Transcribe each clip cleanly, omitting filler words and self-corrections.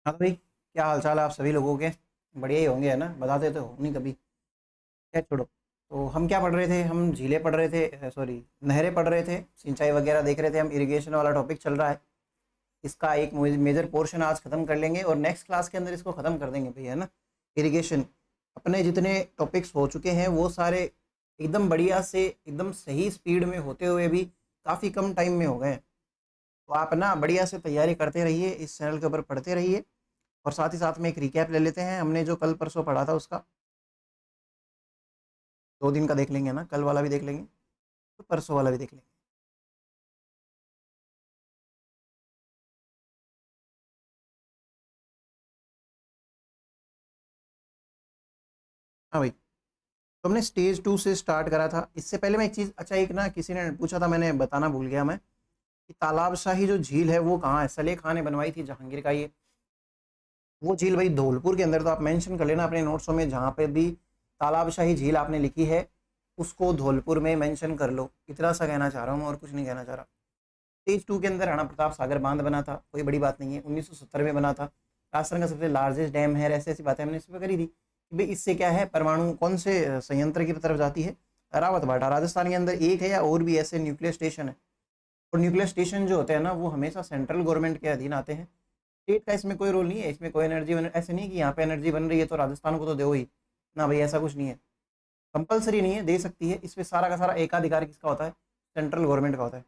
हाँ तो भाई, क्या हाल चाल है आप सभी लोगों के? बढ़िया ही होंगे, है ना? बताते तो हो नहीं कभी। क्या छोड़ो। तो हम क्या पढ़ रहे थे? हम झीलें पढ़ रहे थे, सॉरी, नहरें पढ़ रहे थे, सिंचाई वगैरह देख रहे थे। हम इरिगेशन वाला टॉपिक चल रहा है। इसका एक मेजर पोर्शन आज खत्म कर लेंगे और नेक्स्ट क्लास के अंदर इसको खत्म कर देंगे भैया, है ना? इरिगेशन। अपने जितने टॉपिक्स हो चुके हैं वो सारे एकदम बढ़िया से एकदम सही स्पीड में होते हुए भी काफ़ी कम टाइम में हो गए हैं। तो आप ना बढ़िया से तैयारी करते रहिए, इस चैनल के ऊपर पढ़ते रहिए। और साथ ही साथ में एक रिकैप ले लेते हैं, हमने जो कल परसों पढ़ा था उसका। 2 दिन का देख लेंगे ना, कल वाला भी देख लेंगे तो परसों वाला भी देख लेंगे। हाँ भाई। तो हमने स्टेज 2 से स्टार्ट करा था। इससे पहले मैं एक चीज़, अच्छा, एक ना किसी ने पूछा था, मैंने बताना भूल गया मैं, कि तालाब शाही जो झील है वो कहाँ है? सलेह खां ने बनवाई थी जहांगीर का ये। वो झील भाई धौलपुर के अंदर। तो आप मेंशन कर लेना अपने नोट्सों में, जहाँ पे भी तालाब शाही झील आपने लिखी है उसको धौलपुर में मेंशन कर लो। इतना सा कहना चाह रहा हूँ मैं, और कुछ नहीं कहना चाह रहा। स्टेज 2 के अंदर राणा प्रताप सागर बांध बना था, कोई बड़ी बात नहीं है, 1970 में बना था। राजस्थान का सबसे लार्जेस्ट डैम है। ऐसी ऐसी बातें हमने इस पर करी थी कि भाई इससे क्या है, परमाणु कौन से संयंत्र की तरफ जाती है? रावत भाटा राजस्थान के अंदर एक है, या और भी ऐसे न्यूक्लियर स्टेशन है। और न्यूक्लियर स्टेशन जो होते हैं ना वो हमेशा सेंट्रल गवर्नमेंट के अधीन आते हैं। स्टेट का इसमें कोई रोल नहीं है। इसमें कोई एनर्जी ऐसे नहीं कि यहाँ पे एनर्जी बन रही है तो राजस्थान को तो दो ही। ना भाई, ऐसा कुछ नहीं है। कंपलसरी नहीं है, दे सकती है। इस पे सारा का सारा एकाधिकार किसका होता है? सेंट्रल गवर्नमेंट का होता है।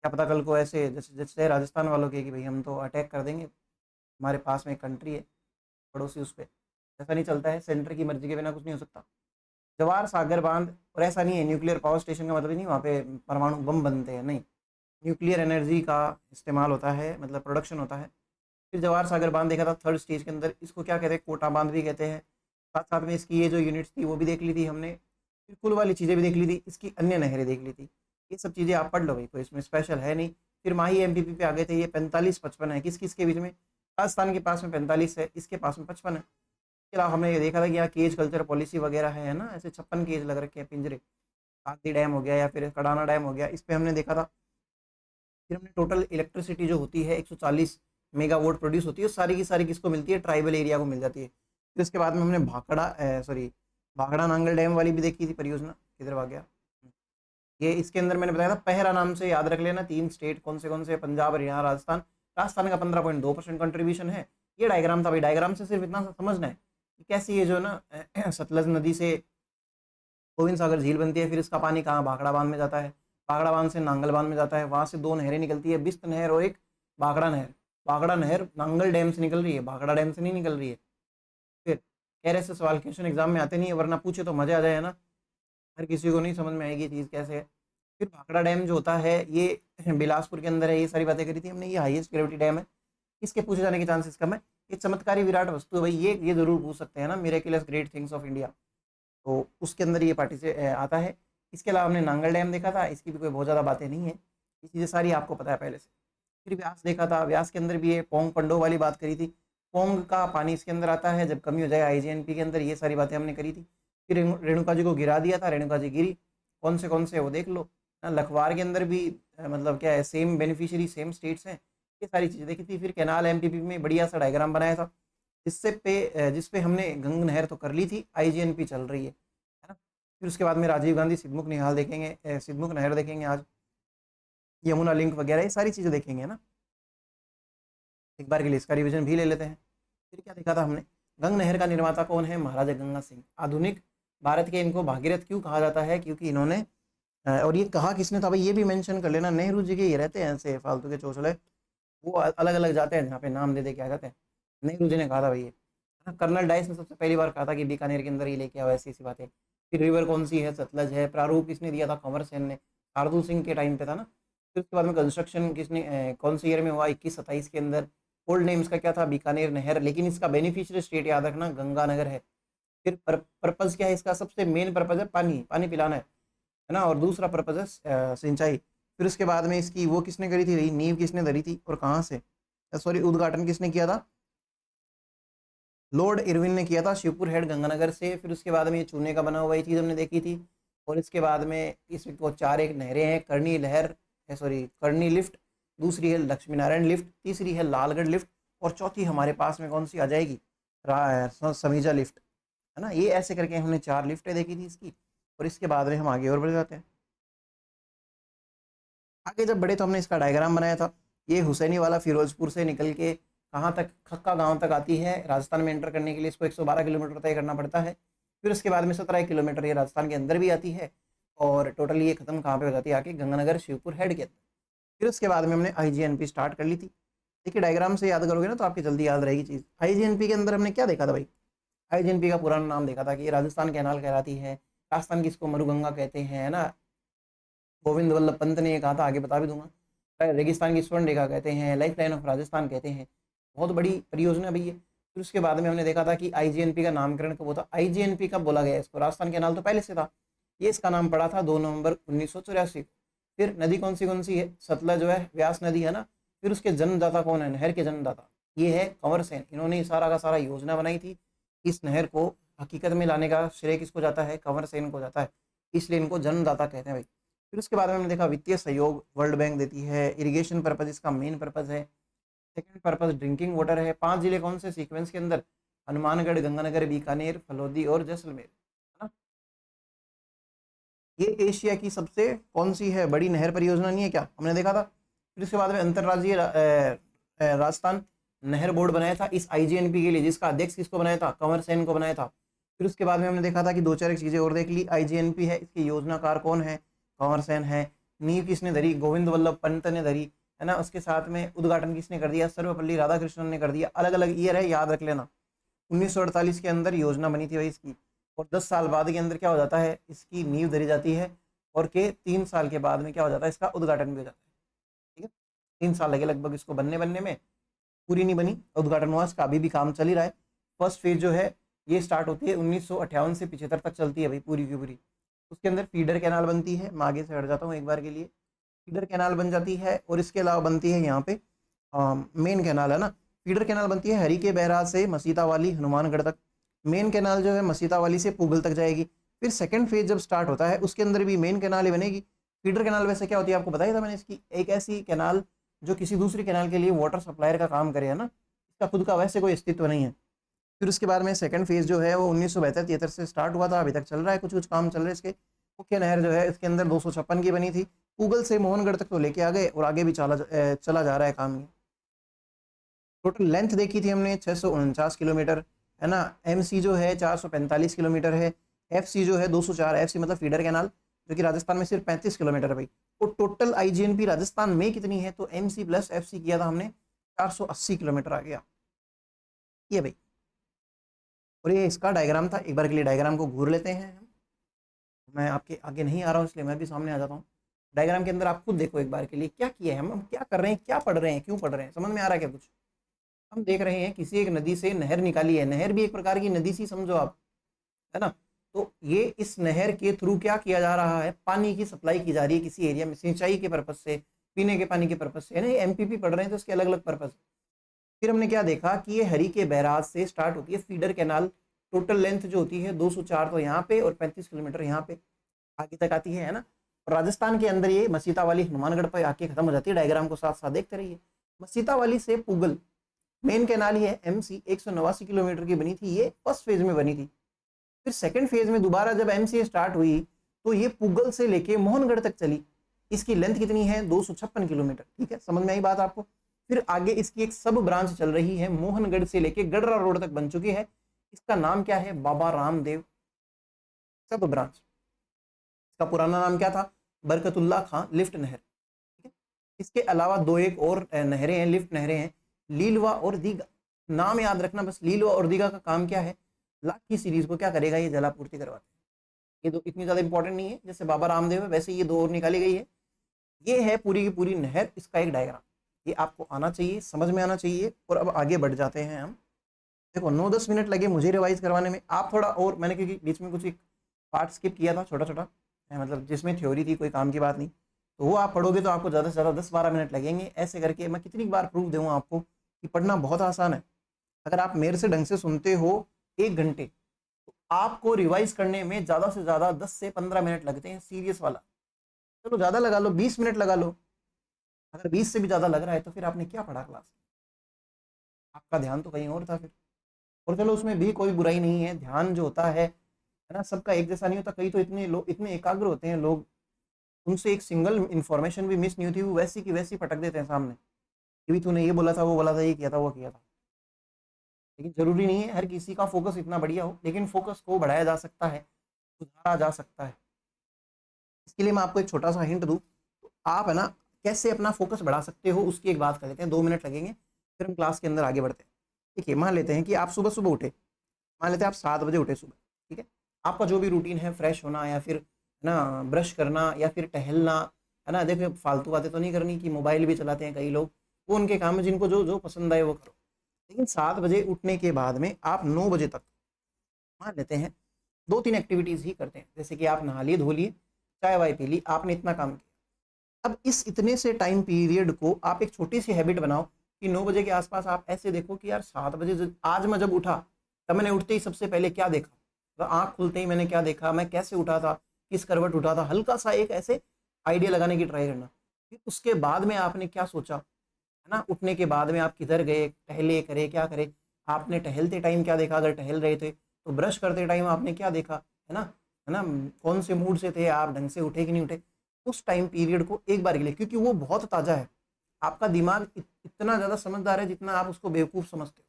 क्या पता कल को ऐसे जैसे जैसे राजस्थान वालों के, कि भाई हम तो अटैक कर देंगे, हमारे पास में एक कंट्री है पड़ोसी, उस पर। ऐसा नहीं चलता है, सेंटर की मर्जी के बिना कुछ नहीं हो सकता। जवाहर सागर बांध, और ऐसा नहीं है न्यूक्लियर पावर स्टेशन का मतलब ही नहीं वहाँ पे परमाणु बम बनते हैं, नहीं। न्यूक्लियर एनर्जी का इस्तेमाल होता है, मतलब प्रोडक्शन होता है। फिर जवाहर सागर बांध देखा था थर्ड स्टेज के अंदर। इसको क्या कहते हैं? कोटा बांध भी कहते हैं। साथ साथ में इसकी ये जो यूनिट्स थी वो भी देख ली थी हमने। फिर कुल वाली चीज़ें भी देख ली थी, इसकी अन्य नहरें देख ली थी। ये सब चीज़ें आप पढ़ लो भाई, कोई इसमें स्पेशल है नहीं। फिर माही एमपीपी पे आ गए थे। ये 45-55 है, किस किस के बीच में? राजस्थान के पास में 45 है, इसके पास में 55 है। इसके अलावा हमने ये देखा था कि यहाँ केज कल्चर पॉलिसी वगैरह है ना, ऐसे 56 केज लग रखे हैं पिंजरे। काकती डैम हो गया या फिर कडाना डैम हो गया, इस पे हमने देखा था। फिर हमने टोटल इलेक्ट्रिसिटी जो होती है 140 मेगावाट प्रोड्यूस होती है, सारी की सारी किसको मिलती है? ट्राइबल एरिया को मिल जाती है। फिर उसके बाद में हमने भाखड़ा नांगल डैम वाली भी देखी थी परियोजना। किधर आ गया? ये इसके अंदर मैंने बताया था, पहरा नाम से याद रख लेना। 3 स्टेट कौन से? पंजाब, हरियाणा, राजस्थान। राजस्थान का 15.2% कंट्रीब्यूशन है। ये डायग्राम था भाई। डायग्राम से सिर्फ इतना सा समझना है कि कैसे ये जो ना सतलज नदी से गोविंद सागर झील बनती है। फिर इसका पानी कहाँ? भाखड़ा बांध में जाता है। भाखड़ा बांध से नांगल बांध में जाता है। वहां से 2 नहरें निकलती है, बिस्त नहर और एक भाखड़ा नहर। भाखड़ा नहर नांगल डैम से निकल रही है, भाखड़ा डैम से नहीं निकल रही है। फिर कह रहे से सवाल क्वेश्चन एग्जाम में आते नहीं है, वरना पूछे तो मजा आ जाए, है ना? हर किसी को नहीं समझ में आएगी चीज़ कैसे है। फिर भाखड़ा डैम जो होता है ये बिलासपुर के अंदर है। ये सारी बातें करी थी हमने। ये हाईएस्ट ग्रेविटी डैम है, इसके पूछे जाने के चांसेस कम है। ये चमत्कारी विराट वस्तु है भाई, ये जरूर पूछ सकते हैं ना, miraculous great things of India. तो उसके अंदर ये पार्टी से आता है। इसके अलावा हमने नांगल डैम देखा था, इसकी भी कोई बहुत ज़्यादा बातें नहीं है। ये चीज़ें सारी आपको पता है पहले से। फिर व्यास देखा था, व्यास के अंदर भी ये पोंग पंडो वाली बात करी थी। पोंग का पानी इसके अंदर आता है, जब कमी हो जाए आईजीएनपी के अंदर, ये सारी बातें हमने करी थी। फिर रेणुका जी को गिरा दिया था, रेणुका जी गिरी। कौन से वो देख लो ना। लखवार के अंदर भी मतलब क्या है, सेम बेनिफिशियरी सेम स्टेट्स हैं। ये सारी चीज़ें देखी थी। फिर कैनाल एमपीपी में बढ़िया सा डायग्राम बनाया था, जिस पे हमने गंग नहर तो कर ली थी, आईजीएनपी चल रही है ना? फिर उसके बाद में राजीव गांधी सिद्धमुख निहाल देखेंगे, सिद्धमुख नहर देखेंगे आज, यमुना लिंक वगैरह, ये सारी चीज़ें देखेंगे ना। एक बार के लिए इसका रिवीजन भी ले लेते हैं। फिर क्या देखा था हमने? गंग नहर का निर्माता कौन है? महाराजा गंगा सिंह। आधुनिक भारत के इनको भागीरथ क्यों कहा जाता है? क्योंकि इन्होंने और ये कहा किसने था भाई, ये भी मेंशन कर लेना। नेहरू जी के ये रहते हैं ऐसे फालतू के चोचले, वो अलग अलग जाते हैं जहाँ पे नाम दे दे के आ जाते हैं। नेहरू जी ने कहा था भाई ये, है ना? कर्नल डाइस ने सबसे पहली बार कहा था कि बीकानेर के अंदर ये लेके आओ, ऐसी ऐसी बातें। फिर रिवर कौन सी है? सतलज है। प्रारूप किसने दिया था? कंवर सेन ने, शार्दुल सिंह के टाइम पे था ना। फिर उसके बाद में कंस्ट्रक्शन किसने कौन सी ईयर में हुआ? 2127 के अंदर। ओल्ड नेम इसका क्या था? बीकानेर नहर, लेकिन इसका बेनिफिशियरी स्टेट याद रखना गंगानगर है। फिर पर्पज क्या है इसका? सबसे मेन पर्पज है पानी पानी पिलाना है ना? और दूसरा पर्पज है सिंचाई। फिर उसके बाद में इसकी वो किसने करी थी भाई, नींव किसने धरी थी और कहाँ से? सॉरी, उद्घाटन किसने किया था? लॉर्ड इरविन ने किया था, शिवपुर हेड गंगानगर से। फिर उसके बाद में ये चूने का बना हुआ ये चीज़ हमने देखी थी। और इसके बाद में इस वो 4 एक नहरें हैं। करनी लहर, सॉरी करनी लिफ्ट, दूसरी है लक्ष्मी नारायण लिफ्ट, तीसरी है लालगढ़ लिफ्ट, और चौथी हमारे पास में कौन सी आ जाएगी, समीजा लिफ्ट, है ना। ये ऐसे करके हमने 4 लिफ्टें देखी थी इसकी, और इसके बाद में हम आगे और बढ़ जाते हैं। आगे जब बढ़े तो हमने इसका डायग्राम बनाया था। ये हुसैनी वाला फिरोजपुर से निकल के कहाँ तक, खक्का गांव तक आती है। राजस्थान में एंटर करने के लिए इसको 112 किलोमीटर तय करना पड़ता है। फिर उसके बाद में 17 किलोमीटर ये राजस्थान के अंदर भी आती है, और टोटली ये खत्म कहाँ पे हो जाती है, आके गंगानगर शिवपुर हेड के अंदर। फिर उसके बाद में हमने IGNP स्टार्ट कर ली थी। देखिए डायग्राम से याद करोगे ना तो आपकी जल्दी याद रहेगी चीज़। IGNP के अंदर हमने क्या देखा था भाई, IGNP का पुराना नाम देखा था कि ये राजस्थान कैनाल कहलाती है। राजस्थान की इसको मरुगंगा कहते हैं, है ना। गोविंद वल्लभ पंत ने ये कहा था, आगे बता भी दूंगा। रेगिस्तान की स्वर्ण रेखा कहते हैं, लाइफ लाइन ऑफ राजस्थान कहते हैं। बहुत बड़ी परियोजना भैया। फिर उसके बाद में हमने देखा था कि IGNP का नामकरण कब होता। IGNP कब बोला गया इसको, राजस्थान कैनाल तो पहले से था, ये इसका नाम पड़ा था 2 नवंबर 1984 को। फिर नदी कौन सी है, सतलज जो है, व्यास नदी, है ना। फिर उसके जन्मदाता कौन है, नहर के जन्मदाता ये है कंवर सेन। इन्होंने सारा का सारा योजना बनाई थी। इस नहर को हकीकत में लाने का श्रेय किसको जाता है, कंवर सेन को जाता है, इसलिए इनको जन्मदाता कहते हैं भाई। फिर उसके बाद में हमने देखा वित्तीय सहयोग वर्ल्ड बैंक देती है। इरिगेशन पर्पज इसका मेन पर्पज है। सेकंड पर्पज ड्रिंकिंग वाटर है। 5 जिले कौन से सीक्वेंस के अंदर, हनुमानगढ़, गंगानगर, बीकानेर, फलोदी और जैसलमेर, है ना। ये एशिया की सबसे कौन सी है, बड़ी नहर परियोजना नहीं है क्या, हमने देखा था। फिर उसके बाद में अंतर्राज्यीय राजस्थान नहर बोर्ड बनाया था इस IGNP के लिए, जिसका अध्यक्ष किसको बनाया था, कंवर सेन को बनाया था। फिर उसके बाद में हमने देखा था कि 2-4 चीजें और देख ली। IGNP है, इसके योजनाकार कौन है, कंवर सेन है। नींव किसने धरी, गोविंद वल्लभ पंत ने धरी, है ना। उसके साथ में उद्घाटन किसने कर दिया, सर्वपल्ली राधाकृष्णन ने कर दिया। अलग अलग ईयर है, याद रख लेना। 1948 के अंदर योजना बनी थी भाई इसकी, और 10 साल बाद के अंदर क्या हो जाता है, इसकी नींव धरी जाती है, और के 3 साल के बाद में क्या हो जाता है, इसका उद्घाटन भी हो जाता है। ठीक है, 3 साल लगे लगभग इसको बनने में, पूरी नहीं बनी, उद्घाटन हुआ इसका, अभी भी काम चल ही रहा है। फर्स्ट फेज जो है ये स्टार्ट होती है 1958 से 75 तक चलती है भाई, पूरी की पूरी। उसके अंदर फीडर कैनाल बनती है। मैं आगे से हट जाता हूँ एक बार के लिए। फीडर कैनाल बन जाती है, और इसके अलावा बनती है यहाँ पे मेन कैनाल, है ना। फीडर कैनाल बनती है हरी के बैराज से मसीता वाली हनुमानगढ़ तक। मेन कैनाल जो है मसीता वाली से पुगल तक जाएगी। फिर सेकंड फेज जब स्टार्ट होता है उसके अंदर भी मेन कैनाल ही बनेगी। फीडर कैनाल वैसे क्या होती है आपको बताया था मैंने, इसकी एक ऐसी कैनाल जो किसी दूसरी कैनाल के लिए वाटर सप्लायर का काम करे, है ना। इसका खुद का वैसे कोई अस्तित्व नहीं है। फिर उसके बाद में सेकंड फेज जो है वो 1972-73 से स्टार्ट हुआ था, अभी तक चल रहा है, कुछ कुछ काम चल रहे हैं इसके। मुख्य नहर जो है इसके अंदर 256 की बनी थी। पुगल से मोहनगढ़ तक तो लेके आ गए, और आगे भी चला जा रहा है काम ये। टोटल लेंथ देखी थी हमने 649 किलोमीटर, है ना। MC जो है 445 किलोमीटर है। FC जो है 204, FC मतलब फीडर कैनाल, जो कि राजस्थान में सिर्फ 35 किलोमीटर है भाई। और टोटल IGNP राजस्थान में कितनी है, तो MC प्लस FC किया था हमने, 480 किलोमीटर आ गया ये भाई। और ये इसका डायग्राम था, एक बार के लिए डायग्राम को घूर लेते हैं। मैं आपके आगे नहीं आ रहा हूँ इसलिए मैं भी सामने आ जाता हूँ। डायग्राम के अंदर आप खुद देखो एक बार के लिए क्या किया है, हम क्या कर रहे हैं, क्या पढ़ रहे हैं, क्यों पढ़ रहे हैं, समझ में आ रहा है क्या कुछ। हम देख रहे हैं किसी एक नदी से नहर निकाली है, नहर भी एक प्रकार की नदी सी समझो आप, है ना। तो ये इस नहर के थ्रू क्या किया जा रहा है, पानी की सप्लाई की जा रही है किसी एरिया में, सिंचाई के पर्पज से, पीने के पानी के पर्पज से, है ना। MPP पढ़ रहे हैं तो इसके अलग अलग पर्पज। फिर हमने क्या देखा कि ये हरी के बैराज से स्टार्ट होती है फीडर कैनाल। टोटल लेंथ जो होती है 204 तो यहाँ पे, और 35 किलोमीटर यहाँ पे आगे तक आती है ना। और राजस्थान के अंदर ये मसीता वाली हनुमानगढ़ पर आके खत्म हो जाती है। डायग्राम को साथ साथ देखते रहिए। मसीता वाली से पुगल मेन कैनाल ही है। MC 189 किलोमीटर की बनी थी, ये फर्स्ट फेज में बनी थी। फिर सेकंड फेज में दोबारा जब MC स्टार्ट हुई तो ये पुगल से लेके मोहनगढ़ तक चली। इसकी लेंथ कितनी है, 256 किलोमीटर। ठीक है, समझ में आई बात आपको। फिर आगे इसकी एक सब ब्रांच चल रही है, मोहनगढ़ से लेके गडरा रोड तक बन चुकी है। इसका नाम क्या है, बाबा रामदेव सब ब्रांच। इसका पुराना नाम क्या था, बरकतुल्ला खां लिफ्ट नहर। ठीक है, इसके अलावा 2 एक और नहरें हैं, लिफ्ट नहरें हैं, लीलवा और दीघा। नाम याद रखना बस, लीलवा और दीघा का काम क्या है, लाख की सीरीज को क्या करेगा, ये जलापूर्ति करवाते हैं। ये दो इतनी ज्यादा इंपॉर्टेंट नहीं है, जैसे बाबा रामदेव है वैसे ये 2 और निकाली गई है। ये है पूरी की पूरी नहर, इसका एक डायग्राम। ये आपको आना चाहिए, समझ में आना चाहिए। और अब आगे बढ़ जाते हैं हम। देखो 9-10 मिनट लगे मुझे रिवाइज करवाने में, आप थोड़ा और, मैंने क्योंकि बीच में कुछ एक पार्ट स्किप किया था छोटा छोटा, मतलब जिसमें थ्योरी थी, कोई काम की बात नहीं, तो वो आप पढ़ोगे तो आपको ज़्यादा से ज़्यादा 10-12 मिनट लगेंगे। ऐसे करके मैं कितनी बार प्रूफ दूंगा आपको कि पढ़ना बहुत आसान है। अगर आप मेरे से ढंग से सुनते हो 1 घंटे, तो आपको रिवाइज करने में ज़्यादा से ज़्यादा 10 से 15 मिनट लगते हैं, सीरियस वाला। चलो ज़्यादा लगा लो, 20 मिनट लगा लो। अगर 20 से भी ज़्यादा लग रहा है तो फिर आपने क्या पढ़ा क्लास में। आपका ध्यान तो कहीं और था फिर। और चलो उसमें भी कोई बुराई नहीं है, ध्यान जो होता है ना, सबका एक जैसा नहीं होता। कई तो इतने लोग इतने एकाग्र होते हैं लोग, उनसे एक सिंगल इंफॉर्मेशन भी मिस नहीं होती, वो वैसी की वैसी पटक देते हैं सामने कि भी तूने ये बोला था, वो बोला था, ये किया था, वो किया था। लेकिन जरूरी नहीं है हर किसी का फोकस इतना बढ़िया हो, लेकिन फोकस को बढ़ाया जा सकता है, सुधारा जा सकता है। इसके लिए मैं आपको एक छोटा सा हिंट दूं, तो आप है ना कैसे अपना फोकस बढ़ा सकते हो उसकी एक बात कर लेते हैं, 2 मिनट लगेंगे, फिर हम क्लास के अंदर आगे बढ़ते हैं। देखिए मान लेते हैं कि आप सुबह सुबह उठे, मान लेते हैं आप 7 बजे उठे सुबह, ठीक है। आपका जो भी रूटीन है, फ्रेश होना या फिर है ना ब्रश करना या फिर टहलना, है ना, देखिए फालतू बातें तो नहीं करनी कि मोबाइल भी चलाते हैं कई लोग, वो उनके काम है, जिनको जो जो पसंद आए वो करो। लेकिन 7 बजे उठने के बाद में आप 9 बजे तक मान लेते हैं 2-3 एक्टिविटीज़ ही करते हैं, जैसे कि आप नहा लिए धो लिए, चाय वाय पी ली, आपने इतना काम किया। अब इस इतने से टाइम पीरियड को आप एक छोटी सी हैबिट बनाओ कि 9 बजे के आसपास आप ऐसे देखो कि यार 7 बजे आज मैं जब उठा, तब मैंने उठते ही सबसे पहले क्या देखा, तो आँख खुलते ही मैंने क्या देखा, मैं कैसे उठा था, किस करवट उठा था, हल्का सा एक ऐसे आइडिया लगाने की ट्राई करना। फिर उसके बाद में आपने क्या सोचा, है ना, उठने के बाद में आप किधर गए, टहले, करे, क्या करे, आपने टहलते टाइम क्या देखा, अगर टहल रहे थे तो ब्रश करते टाइम आपने क्या देखा, है ना, कौन से मूड से थे आप, ढंग से उठे कि नहीं उठे। उस टाइम पीरियड को एक बार के लिए, क्योंकि वो बहुत ताज़ा है, आपका दिमाग इतना ज़्यादा समझदार है जितना आप उसको बेवकूफ़ समझते हो।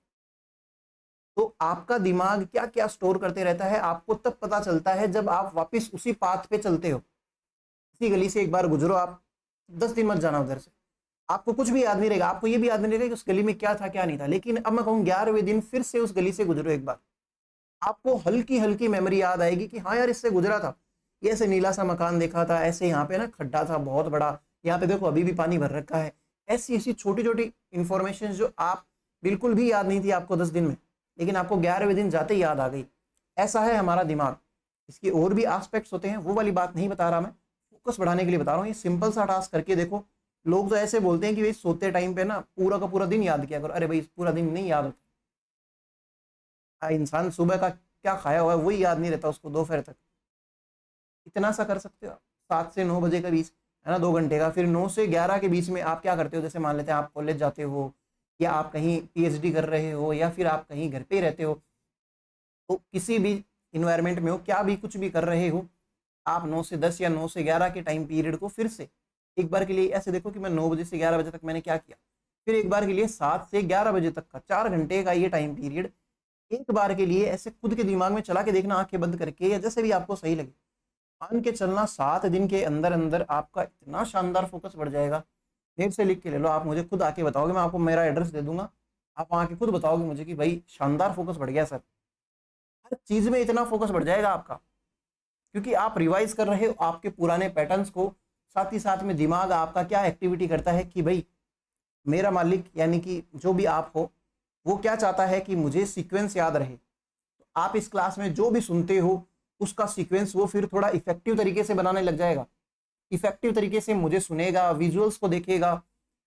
तो आपका दिमाग क्या क्या स्टोर करते रहता है आपको तब पता चलता है जब आप वापस उसी पाथ पे चलते हो। इसी गली से एक बार गुजरो आप, 10 दिन मत जाना उधर से, आपको कुछ भी याद नहीं रहेगा, आपको ये भी याद नहीं रहेगा कि उस गली में क्या था क्या नहीं था। लेकिन अब मैं कहूँ 11वें दिन फिर से उस गली से गुजरो एक बार, आपको हल्की हल्की मेमोरी याद आएगी कि हाँ यार इससे गुजरा था, ये ऐसे नीला सा मकान देखा था, ऐसे यहाँ पे ना खड्डा था बहुत बड़ा, यहाँ पे देखो अभी भी पानी भर रखा है। ऐसी ऐसी छोटी छोटी इंफॉर्मेशन जो आप बिल्कुल भी याद नहीं थी आपको 10 दिन में, लेकिन आपको 11वें दिन जाते ही याद आ गई। ऐसा है हमारा दिमाग। इसकी और भी एस्पेक्ट्स होते हैं, वो वाली बात नहीं बता रहा मैं, फोकस बढ़ाने के लिए बता रहा हूँ। ये सिंपल सा टास्क करके देखो। लोग तो ऐसे बोलते हैं कि भाई सोते टाइम पे ना पूरा का पूरा दिन याद किया करो, अरे भाई पूरा दिन नहीं याद होता। इंसान सुबह का क्या खाया हुआ है वही याद नहीं रहता उसको दोपहर तक। इतना सा कर सकते हो आप, 7 से 9 बजे के बीच, है ना, 2 घंटे का। फिर 9 से 11 के बीच में आप क्या करते हो, जैसे मान लेते हैं आप कॉलेज जाते हो या आप कहीं पीएचडी कर रहे हो या फिर आप कहीं घर पे ही रहते हो, तो किसी भी इन्वायरमेंट में हो, क्या भी कुछ भी कर रहे हो, आप 9 से 10 या 9 से 11 के टाइम पीरियड को फिर से एक बार के लिए ऐसे देखो कि मैं 9 बजे से 11 बजे तक मैंने क्या किया। फिर एक बार के लिए 7 से 11 बजे तक का 4 घंटे का ये टाइम पीरियड एक बार के लिए ऐसे खुद के दिमाग में चला के देखना, आंखें बंद करके या जैसे भी आपको सही लगे। मान के चलना 7 दिन के अंदर अंदर आपका इतना शानदार फोकस बढ़ जाएगा। मेरे से लिख के ले लो, आप मुझे खुद आके बताओगे, मैं आपको मेरा एड्रेस दे दूंगा, आप आके खुद बताओगे मुझे कि भाई शानदार फोकस बढ़ गया सर। हर चीज में इतना फोकस बढ़ जाएगा आपका, क्योंकि आप रिवाइज कर रहे हो आपके पुराने पैटर्न्स को। साथ ही साथ में दिमाग आपका क्या एक्टिविटी करता है कि भाई मेरा मालिक यानी कि जो भी आप हो, वो क्या चाहता है कि मुझे सीक्वेंस याद रहे। तो आप इस क्लास में जो भी सुनते हो उसका सीक्वेंस वो फिर थोड़ा इफेक्टिव तरीके से बनाने लग जाएगा। इफेक्टिव तरीके से मुझे सुनेगा, विजुअल्स को देखेगा,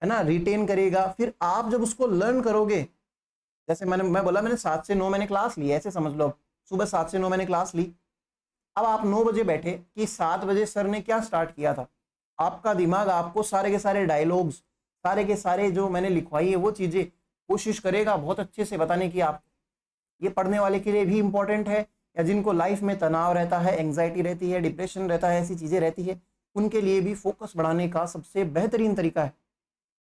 है ना, रिटेन करेगा। फिर आप जब उसको लर्न करोगे, जैसे मैं बोला मैंने 7 से 9 मैंने क्लास ली, ऐसे समझ लो सुबह 7 से 9 मैंने क्लास ली। अब आप 9 बजे बैठे कि 7 बजे सर ने क्या स्टार्ट किया था, आपका दिमाग आपको सारे के सारे डायलॉग्स, सारे के सारे जो मैंने लिखवाई है वो चीज़ें कोशिश करेगा बहुत अच्छे से बताने की। आप ये पढ़ने वाले के लिए भी इंपॉर्टेंट है, या जिनको लाइफ में तनाव रहता है, एंग्जाइटी रहती है, डिप्रेशन रहता है, ऐसी चीज़ें रहती है, उनके लिए भी फोकस बढ़ाने का सबसे बेहतरीन तरीका है।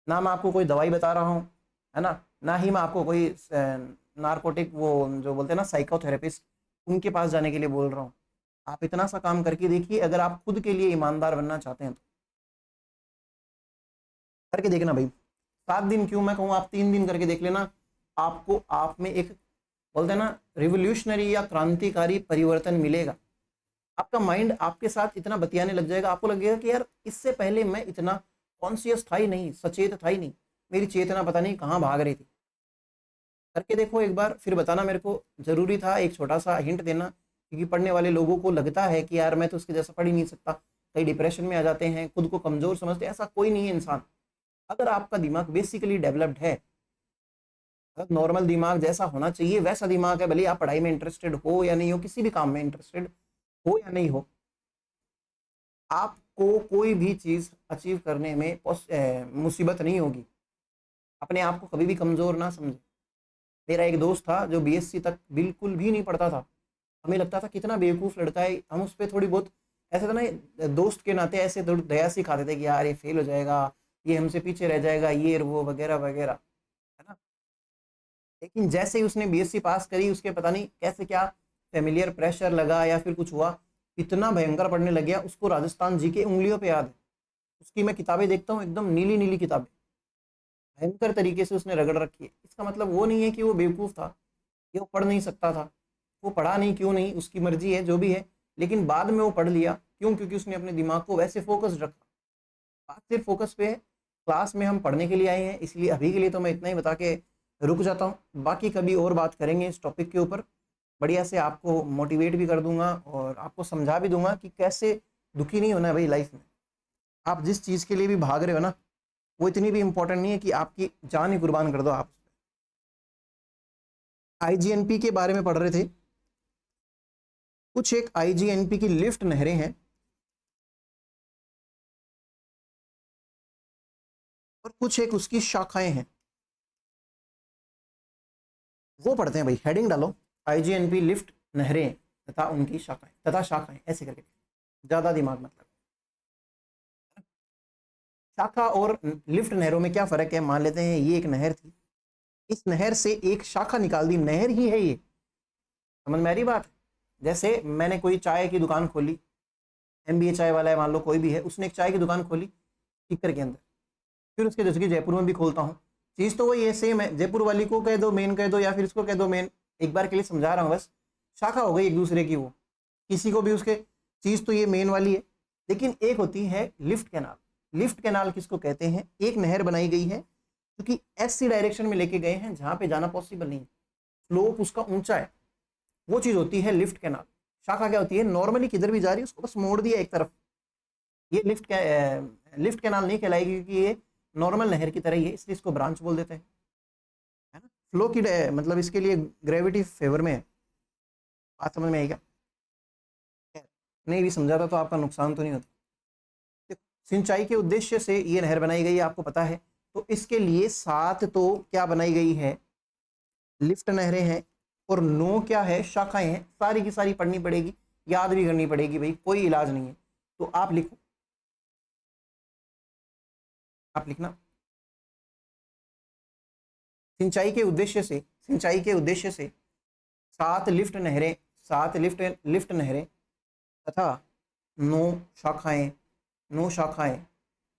ना मैं आपको कोई दवाई बता रहा हूँ, है ना ही मैं आपको कोई नारकोटिक वो जो बोलते हैं ना साइकोथेरेपिस्ट, उनके पास जाने के लिए बोल रहा हूँ। आप इतना सा काम करके देखिए, अगर आप खुद के लिए ईमानदार बनना चाहते हैं तो करके देखना भाई। 7 दिन क्यों, मैं कहूँ आप 3 दिन करके देख लेना, आपको आप में एक बोलते हैं ना रिवोल्यूशनरी या क्रांतिकारी परिवर्तन मिलेगा। आपका माइंड आपके साथ इतना बतियाने लग जाएगा, आपको लगेगा कि यार इससे पहले मैं इतना कॉन्शियस था ही नहीं, सचेत था ही नहीं, मेरी चेतना पता नहीं कहाँ भाग रही थी। करके देखो एक बार, फिर बताना मेरे को। जरूरी था एक छोटा सा हिंट देना, क्योंकि पढ़ने वाले लोगों को लगता है कि यार मैं तो उसके जैसा पढ़ ही नहीं सकता, कई डिप्रेशन में आ जाते हैं, खुद को कमजोर समझते हैं। ऐसा कोई नहीं है इंसान। अगर आपका दिमाग बेसिकली डेवलप्ड है, अगर नॉर्मल दिमाग जैसा होना चाहिए वैसा दिमाग है, भले आप पढ़ाई में इंटरेस्टेड हो या नहीं हो, किसी भी काम में इंटरेस्टेड हो या नहीं हो, आपको कोई भी चीज़ अचीव करने में मुसीबत नहीं होगी। अपने आप को कभी भी कमज़ोर ना समझे। मेरा एक दोस्त था जो बीएससी तक बिल्कुल भी नहीं पढ़ता था, हमें लगता था कितना बेवकूफ़ लड़का है, हम उस पर थोड़ी बहुत ऐसा था ना, दोस्त के नाते ऐसे थोड़ी दया सिखाते थे कि यार ये फेल हो जाएगा, ये हमसे पीछे रह जाएगा, ये वो वगैरह वगैरह, है ना। लेकिन जैसे ही उसने बीएससी पास करी, उसके पता नहीं कैसे क्या फेमिलियर प्रेशर लगा या फिर कुछ हुआ, इतना भयंकर पढ़ने लग गया, उसको राजस्थान जी के उंगलियों पे याद है। उसकी मैं किताबें देखता हूँ, एकदम नीली नीली किताबें, भयंकर तरीके से उसने रगड़ रखी है। इसका मतलब वो नहीं है कि वो बेवकूफ़ था, कि वो पढ़ नहीं सकता था, वो पढ़ा नहीं, क्यों नहीं, उसकी मर्जी है जो भी है, लेकिन बाद में वो पढ़ लिया। क्यों? क्योंकि उसने अपने दिमाग को वैसे फोकस्ड रखा। बात सिर्फ फोकस पे है। क्लास में हम पढ़ने के लिए आए हैं, इसलिए अभी के लिए तो मैं इतना ही बता के रुक जाता हूँ, बाकी कभी और बात करेंगे इस टॉपिक के ऊपर। बढ़िया से आपको मोटिवेट भी कर दूंगा और आपको समझा भी दूंगा कि कैसे दुखी नहीं होना है भाई लाइफ में। आप जिस चीज़ के लिए भी भाग रहे हो ना, वो इतनी भी इंपॉर्टेंट नहीं है कि आपकी जान ही कुर्बान कर दो आप। आईजीएनपी के बारे में पढ़ रहे थे, कुछ एक आईजीएनपी की लिफ्ट नहरें हैं और कुछ एक उसकी शाखाएं हैं, वो पढ़ते हैं भाई। हेडिंग डालो, आईजीएनपी लिफ्ट नहरें तथा उनकी शाखाएं, तथा शाखाएं ऐसे करके, ज्यादा दिमाग मतलब। शाखा और लिफ्ट नहरों में क्या फर्क है? मान लेते हैं ये एक नहर थी, इस नहर से एक शाखा निकाल दी, नहर ही है ये, समझ में आ रही बात? जैसे मैंने कोई चाय की दुकान खोली, एमबीए चाय वाला है मान लो, कोई भी है, उसने एक चाय की दुकान खोली टिक्कर के अंदर, फिर उसके जैसे कि जयपुर में भी खोलता हूँ, चीज़ तो वही है, सेम है। जयपुर वाली को कह दो मेन कह दो, या फिर इसको कह दो मेन, एक बार के लिए समझा रहा हूँ बस, शाखा हो गई एक दूसरे की वो, किसी को भी उसके, चीज़ तो ये मेन वाली है। लेकिन एक होती है लिफ्ट कैनाल। लिफ्ट कैनाल किसको कहते हैं? एक नहर बनाई गई है क्योंकि ऐसी डायरेक्शन में लेके गए हैं जहाँ पे जाना पॉसिबल नहीं है, स्लोप उसका ऊंचा है, वो चीज़ होती है लिफ्ट कैनाल। शाखा क्या होती है? नॉर्मली किधर भी जा रही है उसको बस मोड़ दिया एक तरफ, ये लिफ्ट कैनाल नहीं कहलाएगी क्योंकि ये नॉर्मल नहर की तरह ही है, इसलिए इसको ब्रांच बोल देते हैं, है ना। फ्लो की मतलब इसके लिए ग्रेविटी फेवर में है। बात समझ में आई क्या? नहीं भी समझाता तो आपका नुकसान तो नहीं होता। देखो, सिंचाई के उद्देश्य से ये नहर बनाई गई है, आपको पता है, तो इसके लिए 7 तो क्या बनाई गई है? लिफ्ट नहरें हैं, और 9 क्या है? शाखाएं हैं। सारी की सारी पढ़नी पड़ेगी, याद भी करनी पड़ेगी भाई, कोई इलाज नहीं है। तो आप लिखो, आप लिखना, सिंचाई के उद्देश्य से 7 लिफ्ट नहरें, 7 लिफ्ट नहरें तथा 9 शाखाएं, 9 शाखाएं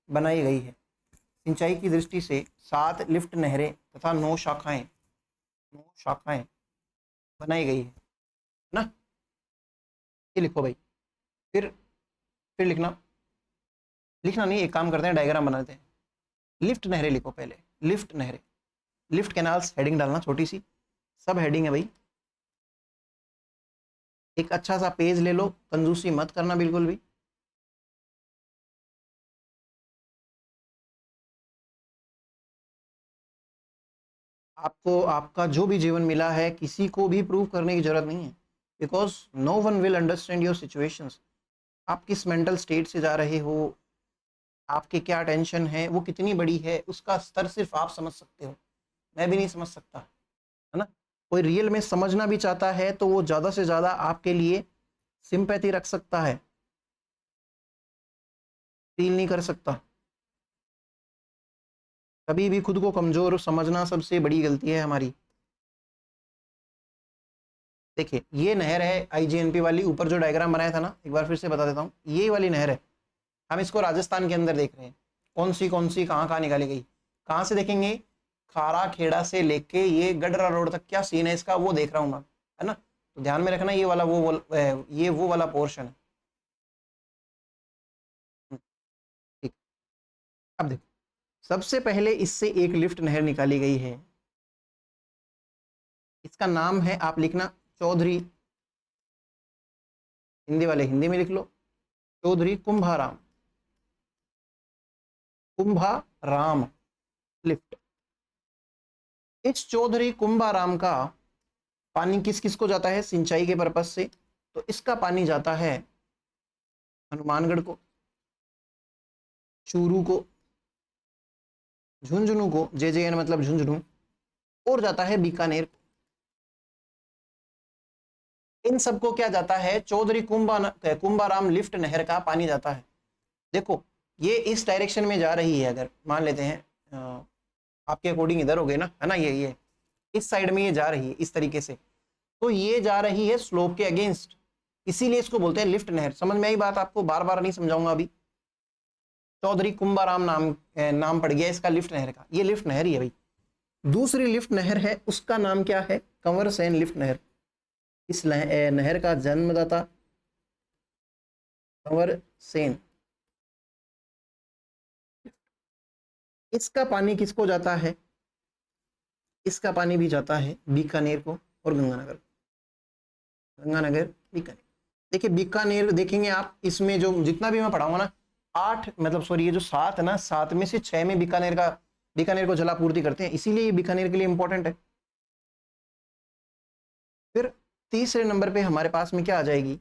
बनाई गई है। सिंचाई की दृष्टि से 7 लिफ्ट नहरें तथा 9 शाखाएं, 9 शाखाएं बनाई गई है ना। ये लिखो भाई। फिर लिखना, लिखना नहीं, एक काम करते हैं, डायग्राम बनाते हैं। लिफ्ट नहरें लिखो पहले, लिफ्ट नहरें, लिफ्ट कैनाल्स, हेडिंग डालना छोटी सी, सब हेडिंग है भाई। एक अच्छा सा पेज ले लो, कंजूसी मत करना बिल्कुल भी। आपको आपका जो भी जीवन मिला है किसी को भी प्रूव करने की जरूरत नहीं है, because no one will understand your situations. आप किस मेंटल स्टेट से जा रहे हो, आपके क्या टेंशन है, वो कितनी बड़ी है, उसका स्तर सिर्फ आप समझ सकते हो, मैं भी नहीं समझ सकता, है ना। कोई रियल में समझना भी चाहता है तो वो ज़्यादा से ज़्यादा आपके लिए सिंपैथी रख सकता है, फील नहीं कर सकता। कभी भी खुद को कमज़ोर समझना सबसे बड़ी गलती है हमारी। देखिए ये नहर है आईजीएनपी वाली, ऊपर जो डायग्राम बनाया था ना, एक बार फिर से बता देता हूँ, ये वाली नहर है, हम इसको राजस्थान के अंदर देख रहे हैं। कौन सी कहाँ कहाँ निकाली गई, कहाँ से देखेंगे? खारा खेड़ा से लेके ये गडरा रोड तक क्या सीन है इसका, वो देख रहा हूँ मैं, है ना। तो ध्यान में रखना, ये वाला ये वो वाला पोर्शन है। ठीक, अब देखो, सबसे पहले इससे एक लिफ्ट नहर निकाली गई है, इसका नाम है, आप लिखना, चौधरी, हिंदी वाले हिंदी में लिख लो, चौधरी कुंभाराम, कुंभाराम लिफ्ट। इस चौधरी कुंभाराम का पानी किस किस को जाता है सिंचाई के पर्पज से? तो इसका पानी जाता है हनुमानगढ़ को, चूरू को, झुंझुनू को, जे मतलब झुंझुनू, और जाता है बीकानेर को। इन सबको क्या जाता है, चौधरी कुंभाराम लिफ्ट नहर का पानी जाता है। देखो ये इस डायरेक्शन में जा रही है, अगर मान लेते हैं आपके अकॉर्डिंग इधर हो गए ना, है ना, ये इस साइड में ये जा रही है इस तरीके से, तो ये जा रही है स्लोप के अगेंस्ट, इसीलिए इसको बोलते हैं लिफ्ट नहर। समझ में आई बात? आपको बार बार नहीं समझाऊंगा अभी। चौधरी कुंभाराम नाम पड़ गया इसका लिफ्ट नहर का, ये लिफ्ट नहर ही है भाई। दूसरी लिफ्ट नहर है, उसका नाम क्या है, कंवर सेन लिफ्ट नहर। इस नहर का जन्मदाता कंवर सेन। इसका पानी किसको जाता है, इसका पानी भी जाता है बीकानेर को और गंगानगर, बीकानेर। देखिए बीकानेर देखेंगे आप, इसमें जो जितना भी मैं पढ़ाऊंगा ना, 8 मतलब सॉरी ये जो 7 है ना, 7 में से 6 में बीकानेर को जलापूर्ति करते हैं, इसीलिए ये बीकानेर के लिए इंपॉर्टेंट है। फिर तीसरे नंबर पे हमारे पास में क्या आ जाएगी,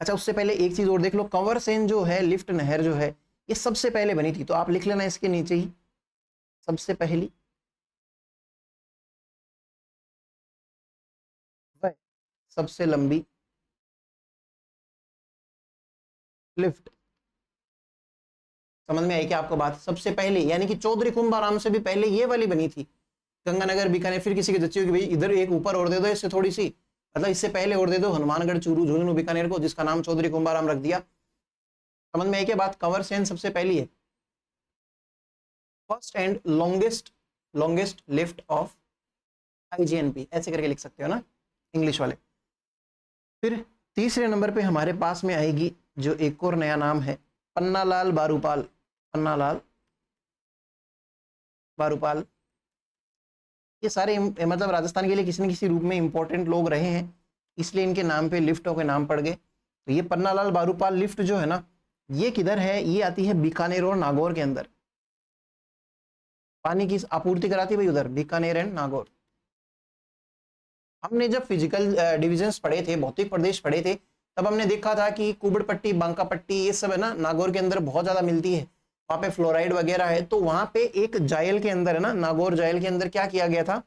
अच्छा उससे पहले एक चीज और देख लो, कंवर सेन जो है लिफ्ट नहर जो है, ये सबसे पहले बनी थी, तो आप लिख लेना इसके नीचे ही सबसे पहली, वह सबसे लंबी लिफ्ट। समझ में आई क्या आपको बात? सबसे पहले यानी कि चौधरी कुंभाराम से भी पहले ये वाली बनी थी, गंगानगर बीकानेर। फिर किसी की जच्ची होगी भाई इधर एक ऊपर और दे दो इससे थोड़ी सी, मतलब इससे पहले और दे दो हनुमानगढ़ चूरू झुंझुनू बीकानेर को, जिसका नाम चौधरी कुंभाराम रख दिया। समझ में आई क्या बात? कंवर सेन सबसे पहली है, first and longest lift off IGNP, ऐसे करके लिख सकते हो ना इंग्लिश वाले। फिर तीसरे नंबर पे हमारे पास में आएगी जो एक और नया नाम है, पन्नालाल बारूपाल। पन्नालाल बारूपाल, ये सारे मतलब राजस्थान के लिए किसी न किसी रूप में इंपॉर्टेंट लोग रहे हैं, इसलिए इनके नाम पे लिफ्टों के नाम पड़ गए। तो ये पन्नालाल बारूपाल लिफ्ट जो है ना, ये किधर है, ये आती है बीकानेर और नागौर के अंदर। पानी की आपूर्ति कराती है भाई उधर, बीकानेर एंड नागौर। हमने जब फिजिकल डिविजन्स पढ़े थे, भौतिक प्रदेश पढ़े थे, तब हमने देखा था कि कुबड़ पट्टी, बांका पट्टी, ये सब है ना नागौर के अंदर बहुत ज्यादा मिलती है, वहां पे फ्लोराइड वगैरह है। तो वहां पे एक जायल के अंदर है ना, नागौर जायल के अंदर क्या किया गया था,